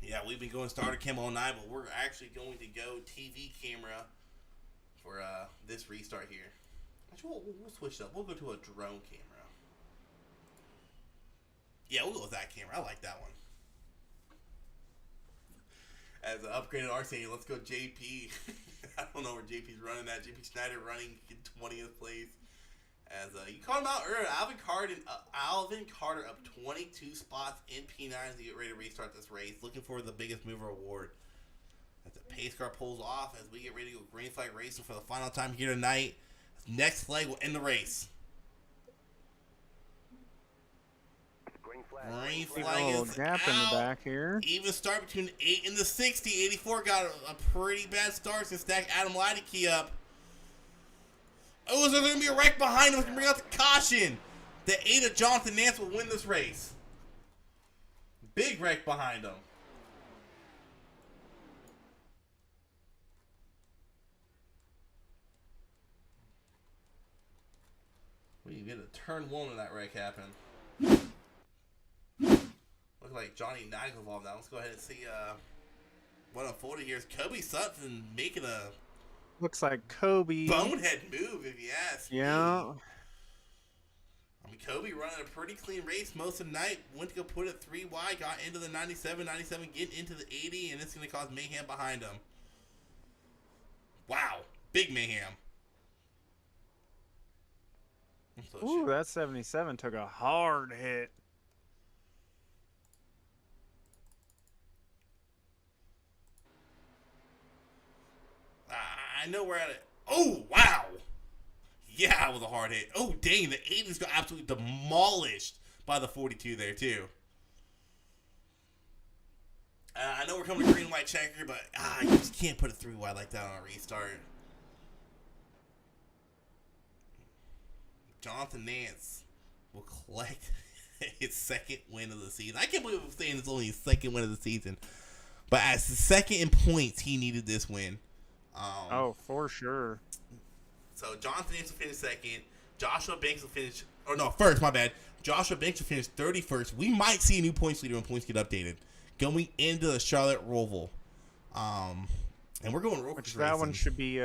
Speaker 3: Yeah, we've been going starter cam all night, but we're actually going to go TV camera for this restart here. Actually, we'll switch it up. We'll go to a drone camera. Yeah, we'll go with that camera. I like that one. As an upgraded RC, let's go JP. I don't know where JP's running at. JP Schneider running in 20th place. As you called him out earlier, Alvin Carter up 22 spots in P9 as they get ready to restart this race. Looking for the biggest mover award. As the pace car pulls off as we get ready to go green flag racing for the final time here tonight. Next flag will end the race. Green flag is
Speaker 4: gap
Speaker 3: out.
Speaker 4: in the back here.
Speaker 3: Even start between 8 and the 60. 84 got a pretty bad start to stack Adam Leideke up. Oh, is there going to be a wreck behind him? Can bring out the caution. The 8 of Jonathan Nance will win this race. Big wreck behind him. We get a turn 1 when that wreck happened. Looks like Johnny Nagel involved now. Let's go ahead and see what unfolded here. Is Kobe Sutton making a
Speaker 4: Looks like Kobe.
Speaker 3: bonehead move, if you ask me.
Speaker 4: Yeah.
Speaker 3: I mean, Kobe running a pretty clean race most of the night. Went to go put it 3 wide, got into the 97, getting into the 80, and it's going to cause mayhem behind him. Wow. Big mayhem. So
Speaker 4: Ooh, that 77 took a hard hit.
Speaker 3: I know we're at it. Oh, wow. Yeah, it was a hard hit. Oh, dang. The 80s got absolutely demolished by the 42 there, too. I know we're coming to green and white checker, but you just can't put a 3 wide like that on a restart. Jonathan Nance will collect his 2nd win of the season. I can't believe I'm saying it's only his 2nd win of the season. But as the 2nd in points, he needed this win.
Speaker 4: Oh, for sure.
Speaker 3: So Jonathan Nance will finish 2nd. Joshua Banks will finish... Oh, no, first, my bad. Joshua Banks will finish 31st. We might see a new points leader when points get updated. Going into the Charlotte Roval. And we're going
Speaker 4: Which that one should be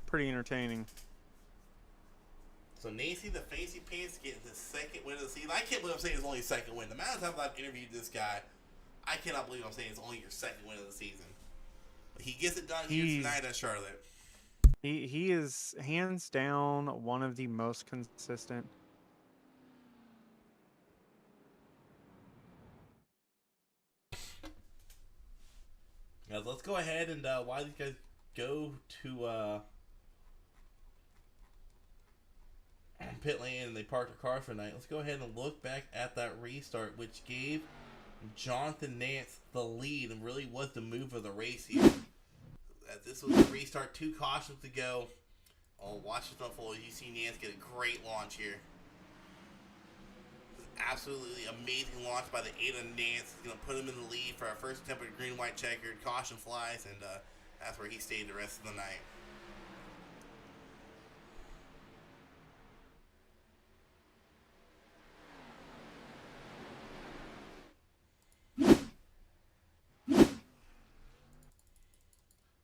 Speaker 4: pretty entertaining.
Speaker 3: So Nancy, the Fancy Pants, getting the 2nd win of the season. I can't believe I'm saying it's only his 2nd win. The amount of times I've interviewed this guy, I cannot believe I'm saying it's only your 2nd win of the season. But he gets it done here tonight at Charlotte.
Speaker 4: He is hands down one of the most consistent.
Speaker 3: Now let's go ahead and while these guys go to pit lane and they park their car for the night, let's go ahead and look back at that restart, which gave Jonathan Nance the lead and really was the move of the race here. As this was the restart, 2 cautions to go. Oh, watch this unfold. You see Nance get a great launch here. Absolutely amazing launch by the 8 of Nance. He's going to put him in the lead for our first attempt at green-white checkered. Caution flies, and that's where he stayed the rest of the night.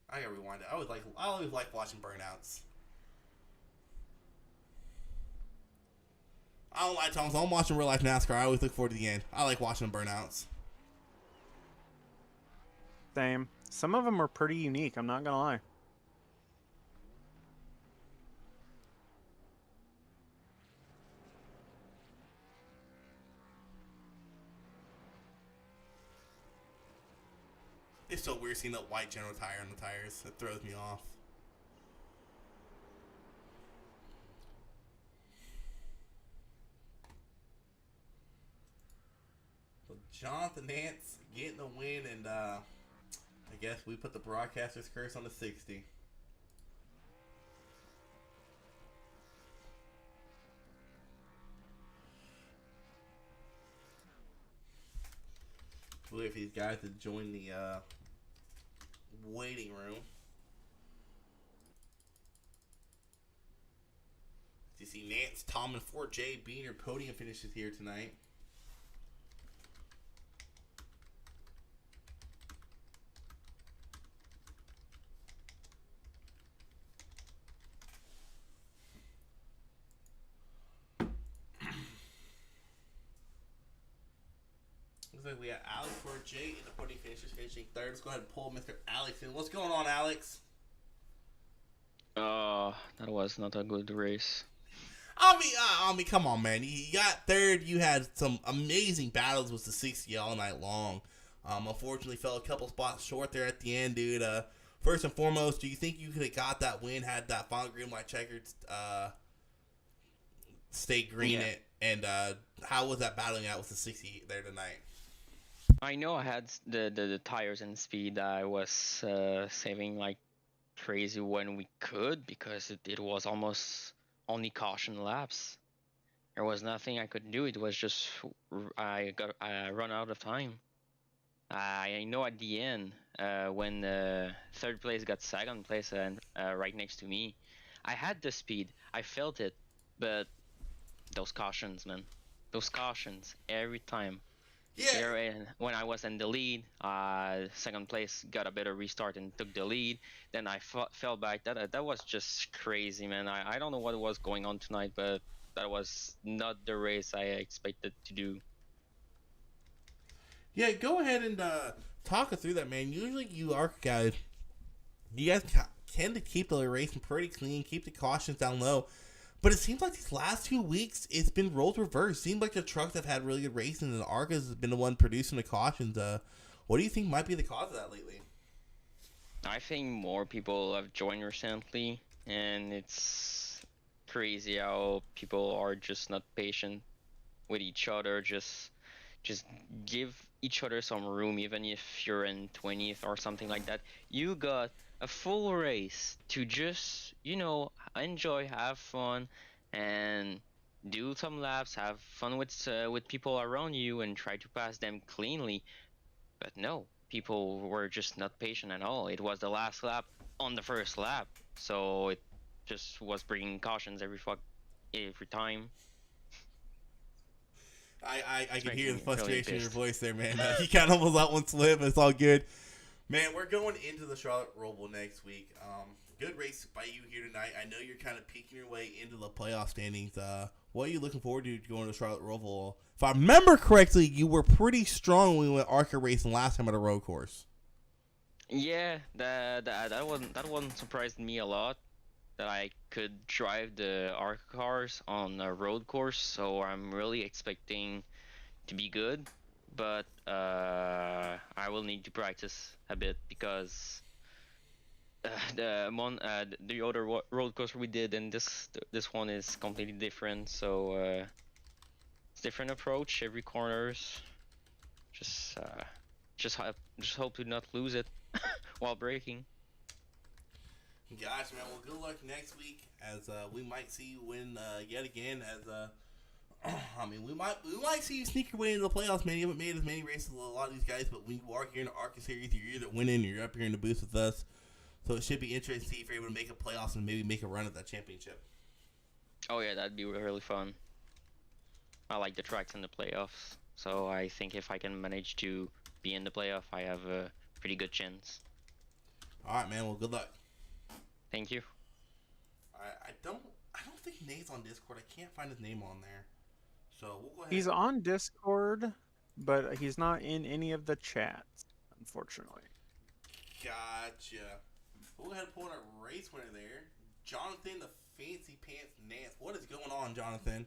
Speaker 3: I gotta rewind it. I always like watching burnouts. I don't like Thomas. I'm watching real life NASCAR. I always look forward to the end. I like watching burnouts.
Speaker 4: Same. Some of them are pretty unique, I'm not gonna lie.
Speaker 3: It's so weird seeing that white general tire on the tires. It throws me off. So Jonathan Nance getting the win, and I guess we put the broadcaster's curse on the 60. We'll wait for these guys to join the waiting room. You see Nance, Tom, and 4J being your podium finishes here tonight. Looks like we got Alex 4J in the podium finishers finishing third. Let's go ahead and pull Mr. Alex in. What's going on, Alex?
Speaker 8: That was not a good race.
Speaker 3: I mean, come on, man. You got third. You had some amazing battles with the 60 all night long. Unfortunately, fell a couple spots short there at the end, dude. First and foremost, do you think you could have got that win had that final green white checkered stay green
Speaker 8: Yeah.
Speaker 3: it? And how was that battling out with the 60 there tonight?
Speaker 8: I know I had the tires and speed. I was saving like crazy when we could because it was almost only caution laps. There was nothing I could do. It was just I run out of time. I know at the end when third place got second place and right next to me, I had the speed. I felt it, but those cautions, man, those cautions every time.
Speaker 3: Yeah.
Speaker 8: There, when I was in the lead, second place got a better restart and took the lead. Then I fell back. That was just crazy, man. I don't know what was going on tonight, but that was not the race I expected to do.
Speaker 3: Yeah, go ahead and talk us through that, man. Usually you Arca guys, you guys tend to keep the racing pretty clean, keep the cautions down low. But it seems like these last 2 weeks, it's been roles reversed. Seems like the trucks have had really good racing, and the Arca has been the one producing the cautions. What do you think might be the cause of that lately?
Speaker 8: I think more people have joined recently, and it's crazy how people are just not patient with each other. Just give each other some room, even if you're in 20th or something like that. You got a full race to just, enjoy, have fun, and do some laps, have fun with people around you, and try to pass them cleanly. But no, people were just not patient at all. It was the last lap on the first lap, so it just was bringing cautions every time.
Speaker 3: I can hear the
Speaker 8: making me really
Speaker 3: frustration in your
Speaker 8: pissed.
Speaker 3: voice there, man. You kind of almost let one slip. It's all good. Man, we're going into the Charlotte Roval next week. Good race by you here tonight. I know you're kind of peeking your way into the playoff standings. What are you looking forward to going to Charlotte Roval? If I remember correctly, you were pretty strong when we went Arca racing last time at a road course.
Speaker 8: Yeah, that one surprised me a lot. That I could drive the Arca cars on a road course, so I'm really expecting to be good. But I will need to practice a bit because the other road course we did and this one is completely different. So it's different approach every corners. Just hope to not lose it while braking.
Speaker 3: Gosh, man. Well, good luck next week, as we might see you win yet again. As I mean, we might see you sneak your way into the playoffs, man. You haven't made as many races as a lot of these guys, but when you are here in the Arca series, you're either winning or you're up here in the booth with us. So it should be interesting to see if you're able to make a playoffs and maybe make a run at that championship.
Speaker 8: Oh yeah, that'd be really fun. I like the tracks in the playoffs, so I think if I can manage to be in the playoff, I have a pretty good chance.
Speaker 3: All right, man. Well, good luck.
Speaker 8: Thank you.
Speaker 3: All right, I don't think Nate's on Discord. I can't find his name on there. So we'll go ahead.
Speaker 4: He's on Discord, but he's not in any of the chats, unfortunately.
Speaker 3: Gotcha. We'll go ahead and pull in a race winner there. Jonathan the Fancy Pants Nance. What is going on, Jonathan?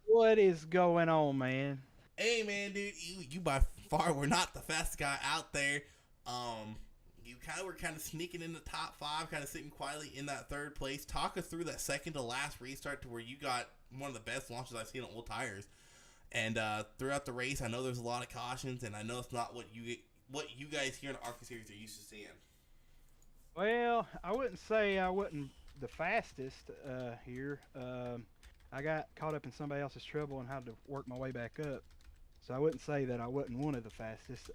Speaker 9: What is going on, man?
Speaker 3: Hey, man, dude. You by far were not the fastest guy out there. You were kind of sneaking in the top 5, kind of sitting quietly in that 3rd place. Talk us through that second to last restart to where you got one of the best launches I've seen on old tires. And throughout the race, I know there's a lot of cautions, and I know it's not what you guys here in the Arca series are used to seeing.
Speaker 9: Well, I wouldn't say I wasn't the fastest here. I got caught up in somebody else's trouble and had to work my way back up. So I wouldn't say that I wasn't one of the fastest.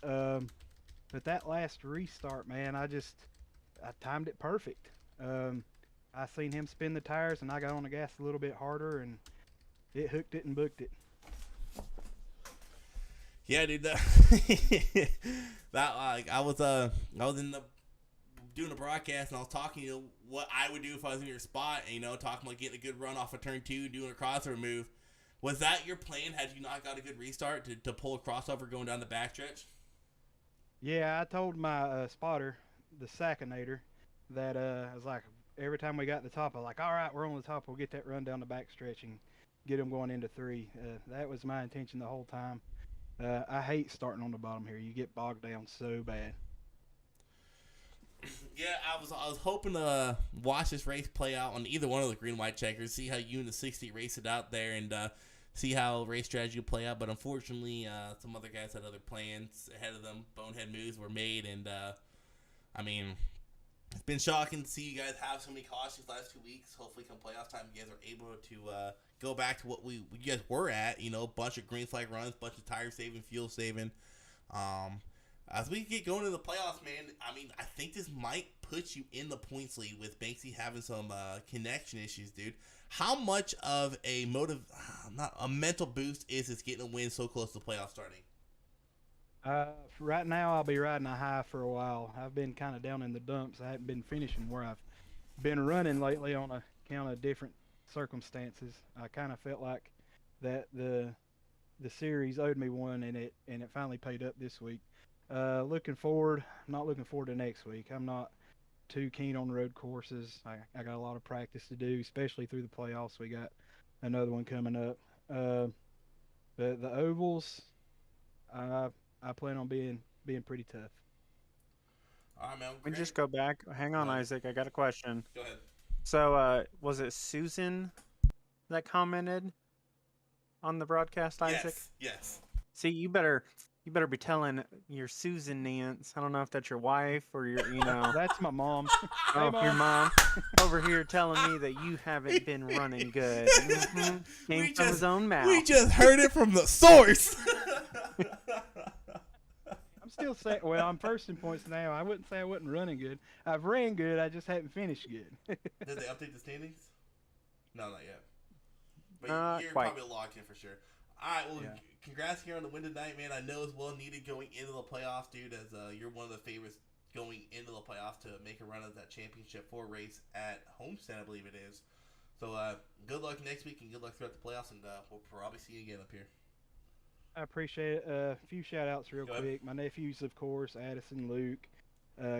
Speaker 9: But that last restart, man, I timed it perfect. I seen him spin the tires, and I got on the gas a little bit harder, and it hooked it and booked it.
Speaker 3: Yeah, dude. I was in the doing a broadcast, and I was talking to what I would do if I was in your spot, and talking about getting a good run off of turn 2, doing a crossover move. Was that your plan? Had you not got a good restart to pull a crossover going down the backstretch?
Speaker 9: Yeah, I told my spotter, the Sackinator, that I was like, every time we got to the top, I was like, all right, we're on the top. We'll get that run down the backstretch and get them going into 3. That was my intention the whole time. I hate starting on the bottom here. You get bogged down so bad.
Speaker 3: Yeah, I was hoping to watch this race play out on either one of the green-white checkers, see how you and the 60 race it out there, and see how race strategy will play out. But unfortunately, some other guys had other plans ahead of them. Bonehead moves were made, and I mean, it's been shocking to see you guys have so many cautions last 2 weeks. Hopefully, come playoff time, you guys are able to go back to what you guys were at. A bunch of green flag runs, bunch of tire saving, fuel saving. As we get going to the playoffs, man, I mean, I think this might put you in the points lead with Banksy having some connection issues, dude. How much of a mental boost is this getting a win so close to the playoffs starting?
Speaker 9: Right now, I'll be riding a high for a while. I've been kind of down in the dumps. I haven't been finishing where I've been running lately on account of different circumstances. I kind of felt like that the series owed me one, and it finally paid up this week. Not looking forward to next week. I'm not too keen on road courses. I got a lot of practice to do, especially through the playoffs. We got another one coming up. But the ovals, I plan on being pretty tough.
Speaker 3: All right, man.
Speaker 4: Let me just go back. Hang on, Isaac. I got a question.
Speaker 3: Go ahead.
Speaker 4: So, was it Susan that commented on the broadcast, Isaac?
Speaker 3: Yes.
Speaker 4: See, you better be telling your Susan Nance. I don't know if that's your wife or your,
Speaker 9: That's my mom.
Speaker 4: oh,
Speaker 9: Hey,
Speaker 4: your mom over here telling me that you haven't been running good. Came from his own mouth.
Speaker 3: We just heard it from the source.
Speaker 9: I'm still saying, well, I'm first in points now. I wouldn't say I wasn't running good. I've ran good. I just haven't finished good.
Speaker 3: Did they update the standings? No, not yet. But you're
Speaker 4: quite.
Speaker 3: probably locked in for sure. All right, well,
Speaker 9: Yeah.
Speaker 3: Congrats here on the win tonight, man. I know it's well needed going into the playoffs, dude, as you're one of the favorites going into the playoffs to make a run at that championship 4 race at Homestead, I believe it is. So good luck next week and good luck throughout the playoffs, and we'll probably see you again up here.
Speaker 9: I appreciate it. A few shout outs real
Speaker 3: Go ahead.
Speaker 9: quick. My nephews, of course, Addison, Luke,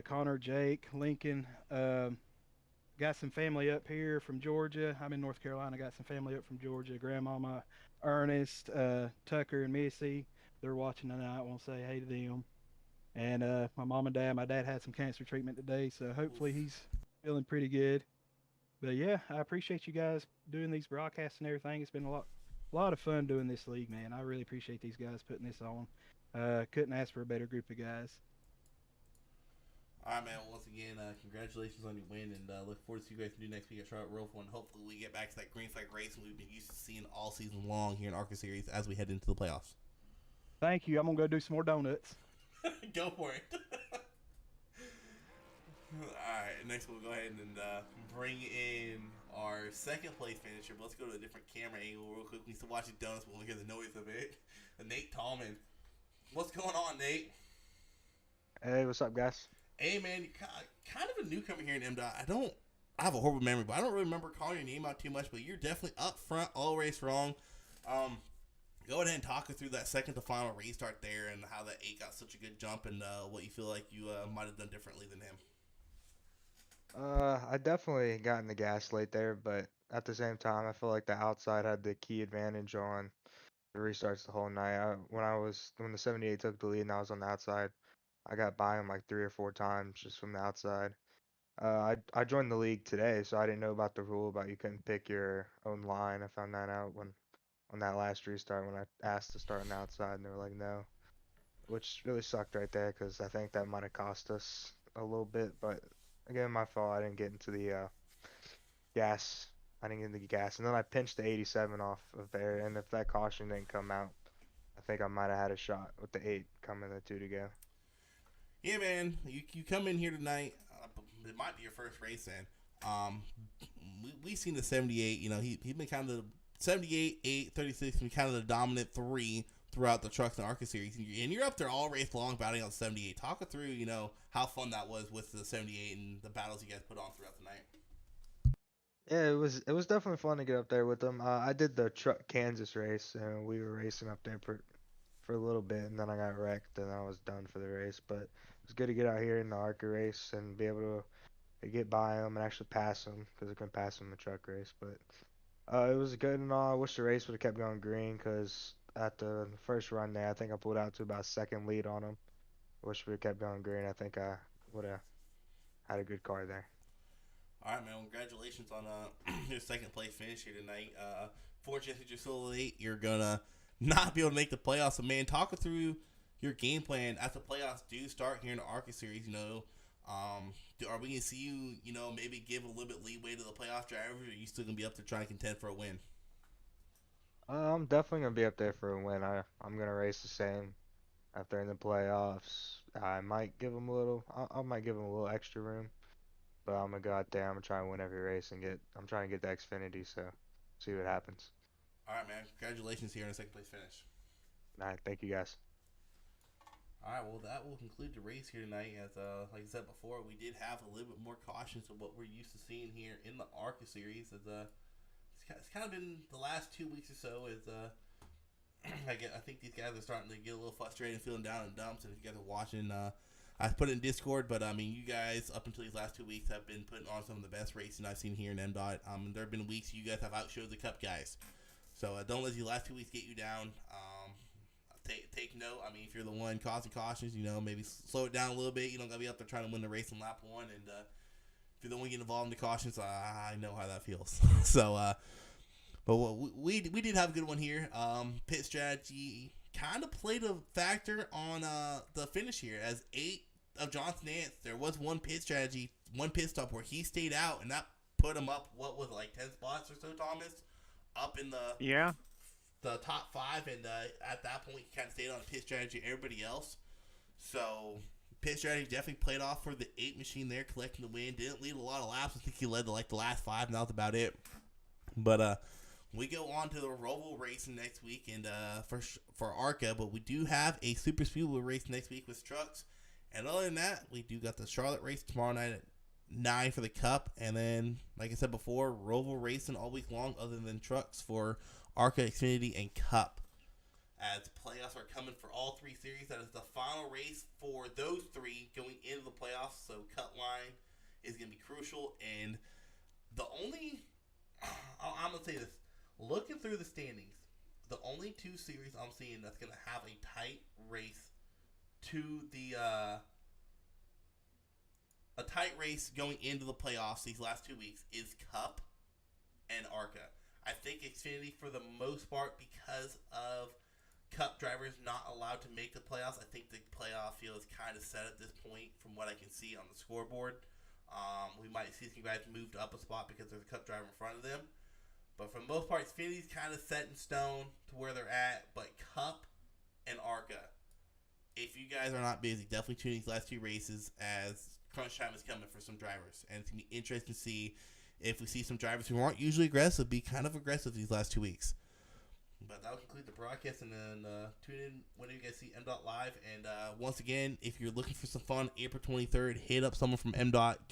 Speaker 9: Connor, Jake, Lincoln. Got some family up here from Georgia. I'm in North Carolina. Got some family up from Georgia. Grandmama, Ernest, Tucker, and Missy. They're watching tonight. I want to say hey to them. And my mom and dad. My dad had some cancer treatment today, so hopefully he's feeling pretty good. But yeah, I appreciate you guys doing these broadcasts and everything. It's been a lot of fun doing this league, man. I really appreciate these guys putting this on. Couldn't ask for a better group of guys.
Speaker 3: All right, man. Once again, congratulations on your win, and look forward to see you guys do next week at Charlotte Roval, and hopefully we get back to that green flag racing we've been used to seeing all season long here in Arca Series as we head into the playoffs.
Speaker 9: Thank you. I'm gonna go do some more donuts.
Speaker 3: Go for it. Alright, next we'll go ahead and bring in our second place finisher. But let's go to a different camera angle real quick. We used to watch the donuts, but we'll hear the noise of it. Nate Tallman. What's going on, Nate?
Speaker 10: Hey, what's up, guys?
Speaker 3: Hey, man, you're kind of a newcomer here in Mdot. I have a horrible memory, but I don't really remember calling your name out too much, but you're definitely up front, all race wrong. Go ahead and talk us through that second to final restart there and how that 8 got such a good jump and what you feel like you might have done differently than him.
Speaker 10: I definitely got in the gas late there, but at the same time, I feel like the outside had the key advantage on the restarts the whole night. When the 78 took the lead and I was on the outside, I got by him like 3 or 4 times just from the outside. I joined the league today, so I didn't know about the rule about you couldn't pick your own line. I found that out on that last restart when I asked to start on the outside, and they were like no, which really sucked right there because I think that might have cost us a little bit. But again, my fault. I didn't get into the gas. I didn't get into the gas, and then I pinched the 87 off of there. And if that caution didn't come out, I think I might have had a shot with the 8 coming the 2 to go.
Speaker 3: Yeah, man, you come in here tonight. It might be your first race in. We've seen the 78. You know, he's been kind of the 78, 8, 36, and kind of the dominant 3 throughout the trucks and Arca series. And you're up there all race long battling on 78. Talk us through, you know, how fun that was with the 78 and the battles you guys put on throughout the night.
Speaker 10: Yeah, it was definitely fun to get up there with them. I did the truck Kansas race, and we were racing up there for a little bit, and then I got wrecked, and I was done for the race. But it was good to get out here in the Arca race and be able to get by them and actually pass them because I couldn't pass them in the truck race. But it was good and all. I wish the race would have kept going green because at the first run there, I think I pulled out to about second lead on them. Wish we would have kept going green. I think I would have had a good car there.
Speaker 3: All right, man. Well, congratulations on your second place finish here tonight. Fortunately, you're so late, you're gonna not be able to make the playoffs. So, man, talk us through your game plan as the playoffs do start here in the Arca series. You know, are we gonna see you, you know, maybe give a little bit leeway to the playoff drivers, or are you still gonna be up there trying to contend for a win?
Speaker 10: I'm definitely gonna be up there for a win. I'm gonna race the same after in the playoffs. I might give them a little. I might give them a little extra room. But I'm gonna go out there. I'm gonna try and win every race and I'm trying to get the Xfinity. So see what happens.
Speaker 3: All right, man. Congratulations here on the second place finish.
Speaker 10: All right, thank you guys.
Speaker 3: All right, well, that will conclude the race here tonight. As like I said before, we did have a little bit more caution to what we're used to seeing here in the Arca series. As it's kind of been the last 2 weeks or so. As I think these guys are starting to get a little frustrated and feeling down in dumps. And if you guys are watching, I put it in Discord, but I mean, you guys up until these last 2 weeks have been putting on some of the best racing I've seen here in Mdot. There have been weeks you guys have outshowed the Cup guys. So don't let these last 2 weeks get you down. Take note. I mean, if you're the one causing cautions, you know, maybe slow it down a little bit. You don't got to be up there trying to win the race in lap 1. And if you're the one getting involved in the cautions, I know how that feels. So, but we did have a good one here. Pit strategy kind of played a factor on the finish here. As 8 of Johnson Nance, there was one pit stop where he stayed out, and that put him up, what was it, like 10 spots or so, Thomas? Up in the top 5, and at that point, he kind of stayed on pit strategy everybody else. So, pit strategy definitely played off for the 8 machine there, collecting the win. Didn't lead a lot of laps. I think he led to like the last 5, and that was about it. But we go on to the Roval racing next week, and for Arca, but we do have a Super Speedway race next week with trucks. And other than that, we do got the Charlotte race tomorrow night at 9 for the Cup, and then, like I said before, Roval racing all week long other than trucks for Arca, Xfinity, and Cup. As playoffs are coming for all 3 series, that is the final race for those 3 going into the playoffs, so cut line is going to be crucial. And the only, I'm going to say this, looking through the standings, the only 2 series I'm seeing that's going to have a tight race to the a tight race going into the playoffs these last 2 weeks is Cup and Arca. I think Xfinity for the most part, because of Cup drivers not allowed to make the playoffs. I think the playoff field is kind of set at this point from what I can see on the scoreboard. We might see some guys moved up a spot because there's a Cup driver in front of them. But for the most part, Xfinity's kind of set in stone to where they're at. But Cup and Arca, if you guys are not busy, definitely tune in these last 2 races as crunch time is coming for some drivers. And it's going to be interesting to see if we see some drivers who aren't usually aggressive be kind of aggressive these last 2 weeks. But that will conclude the broadcast, and then tune in whenever you guys see Mdot live. And once again, if you're looking for some fun, April 23rd, hit up someone from Mdot.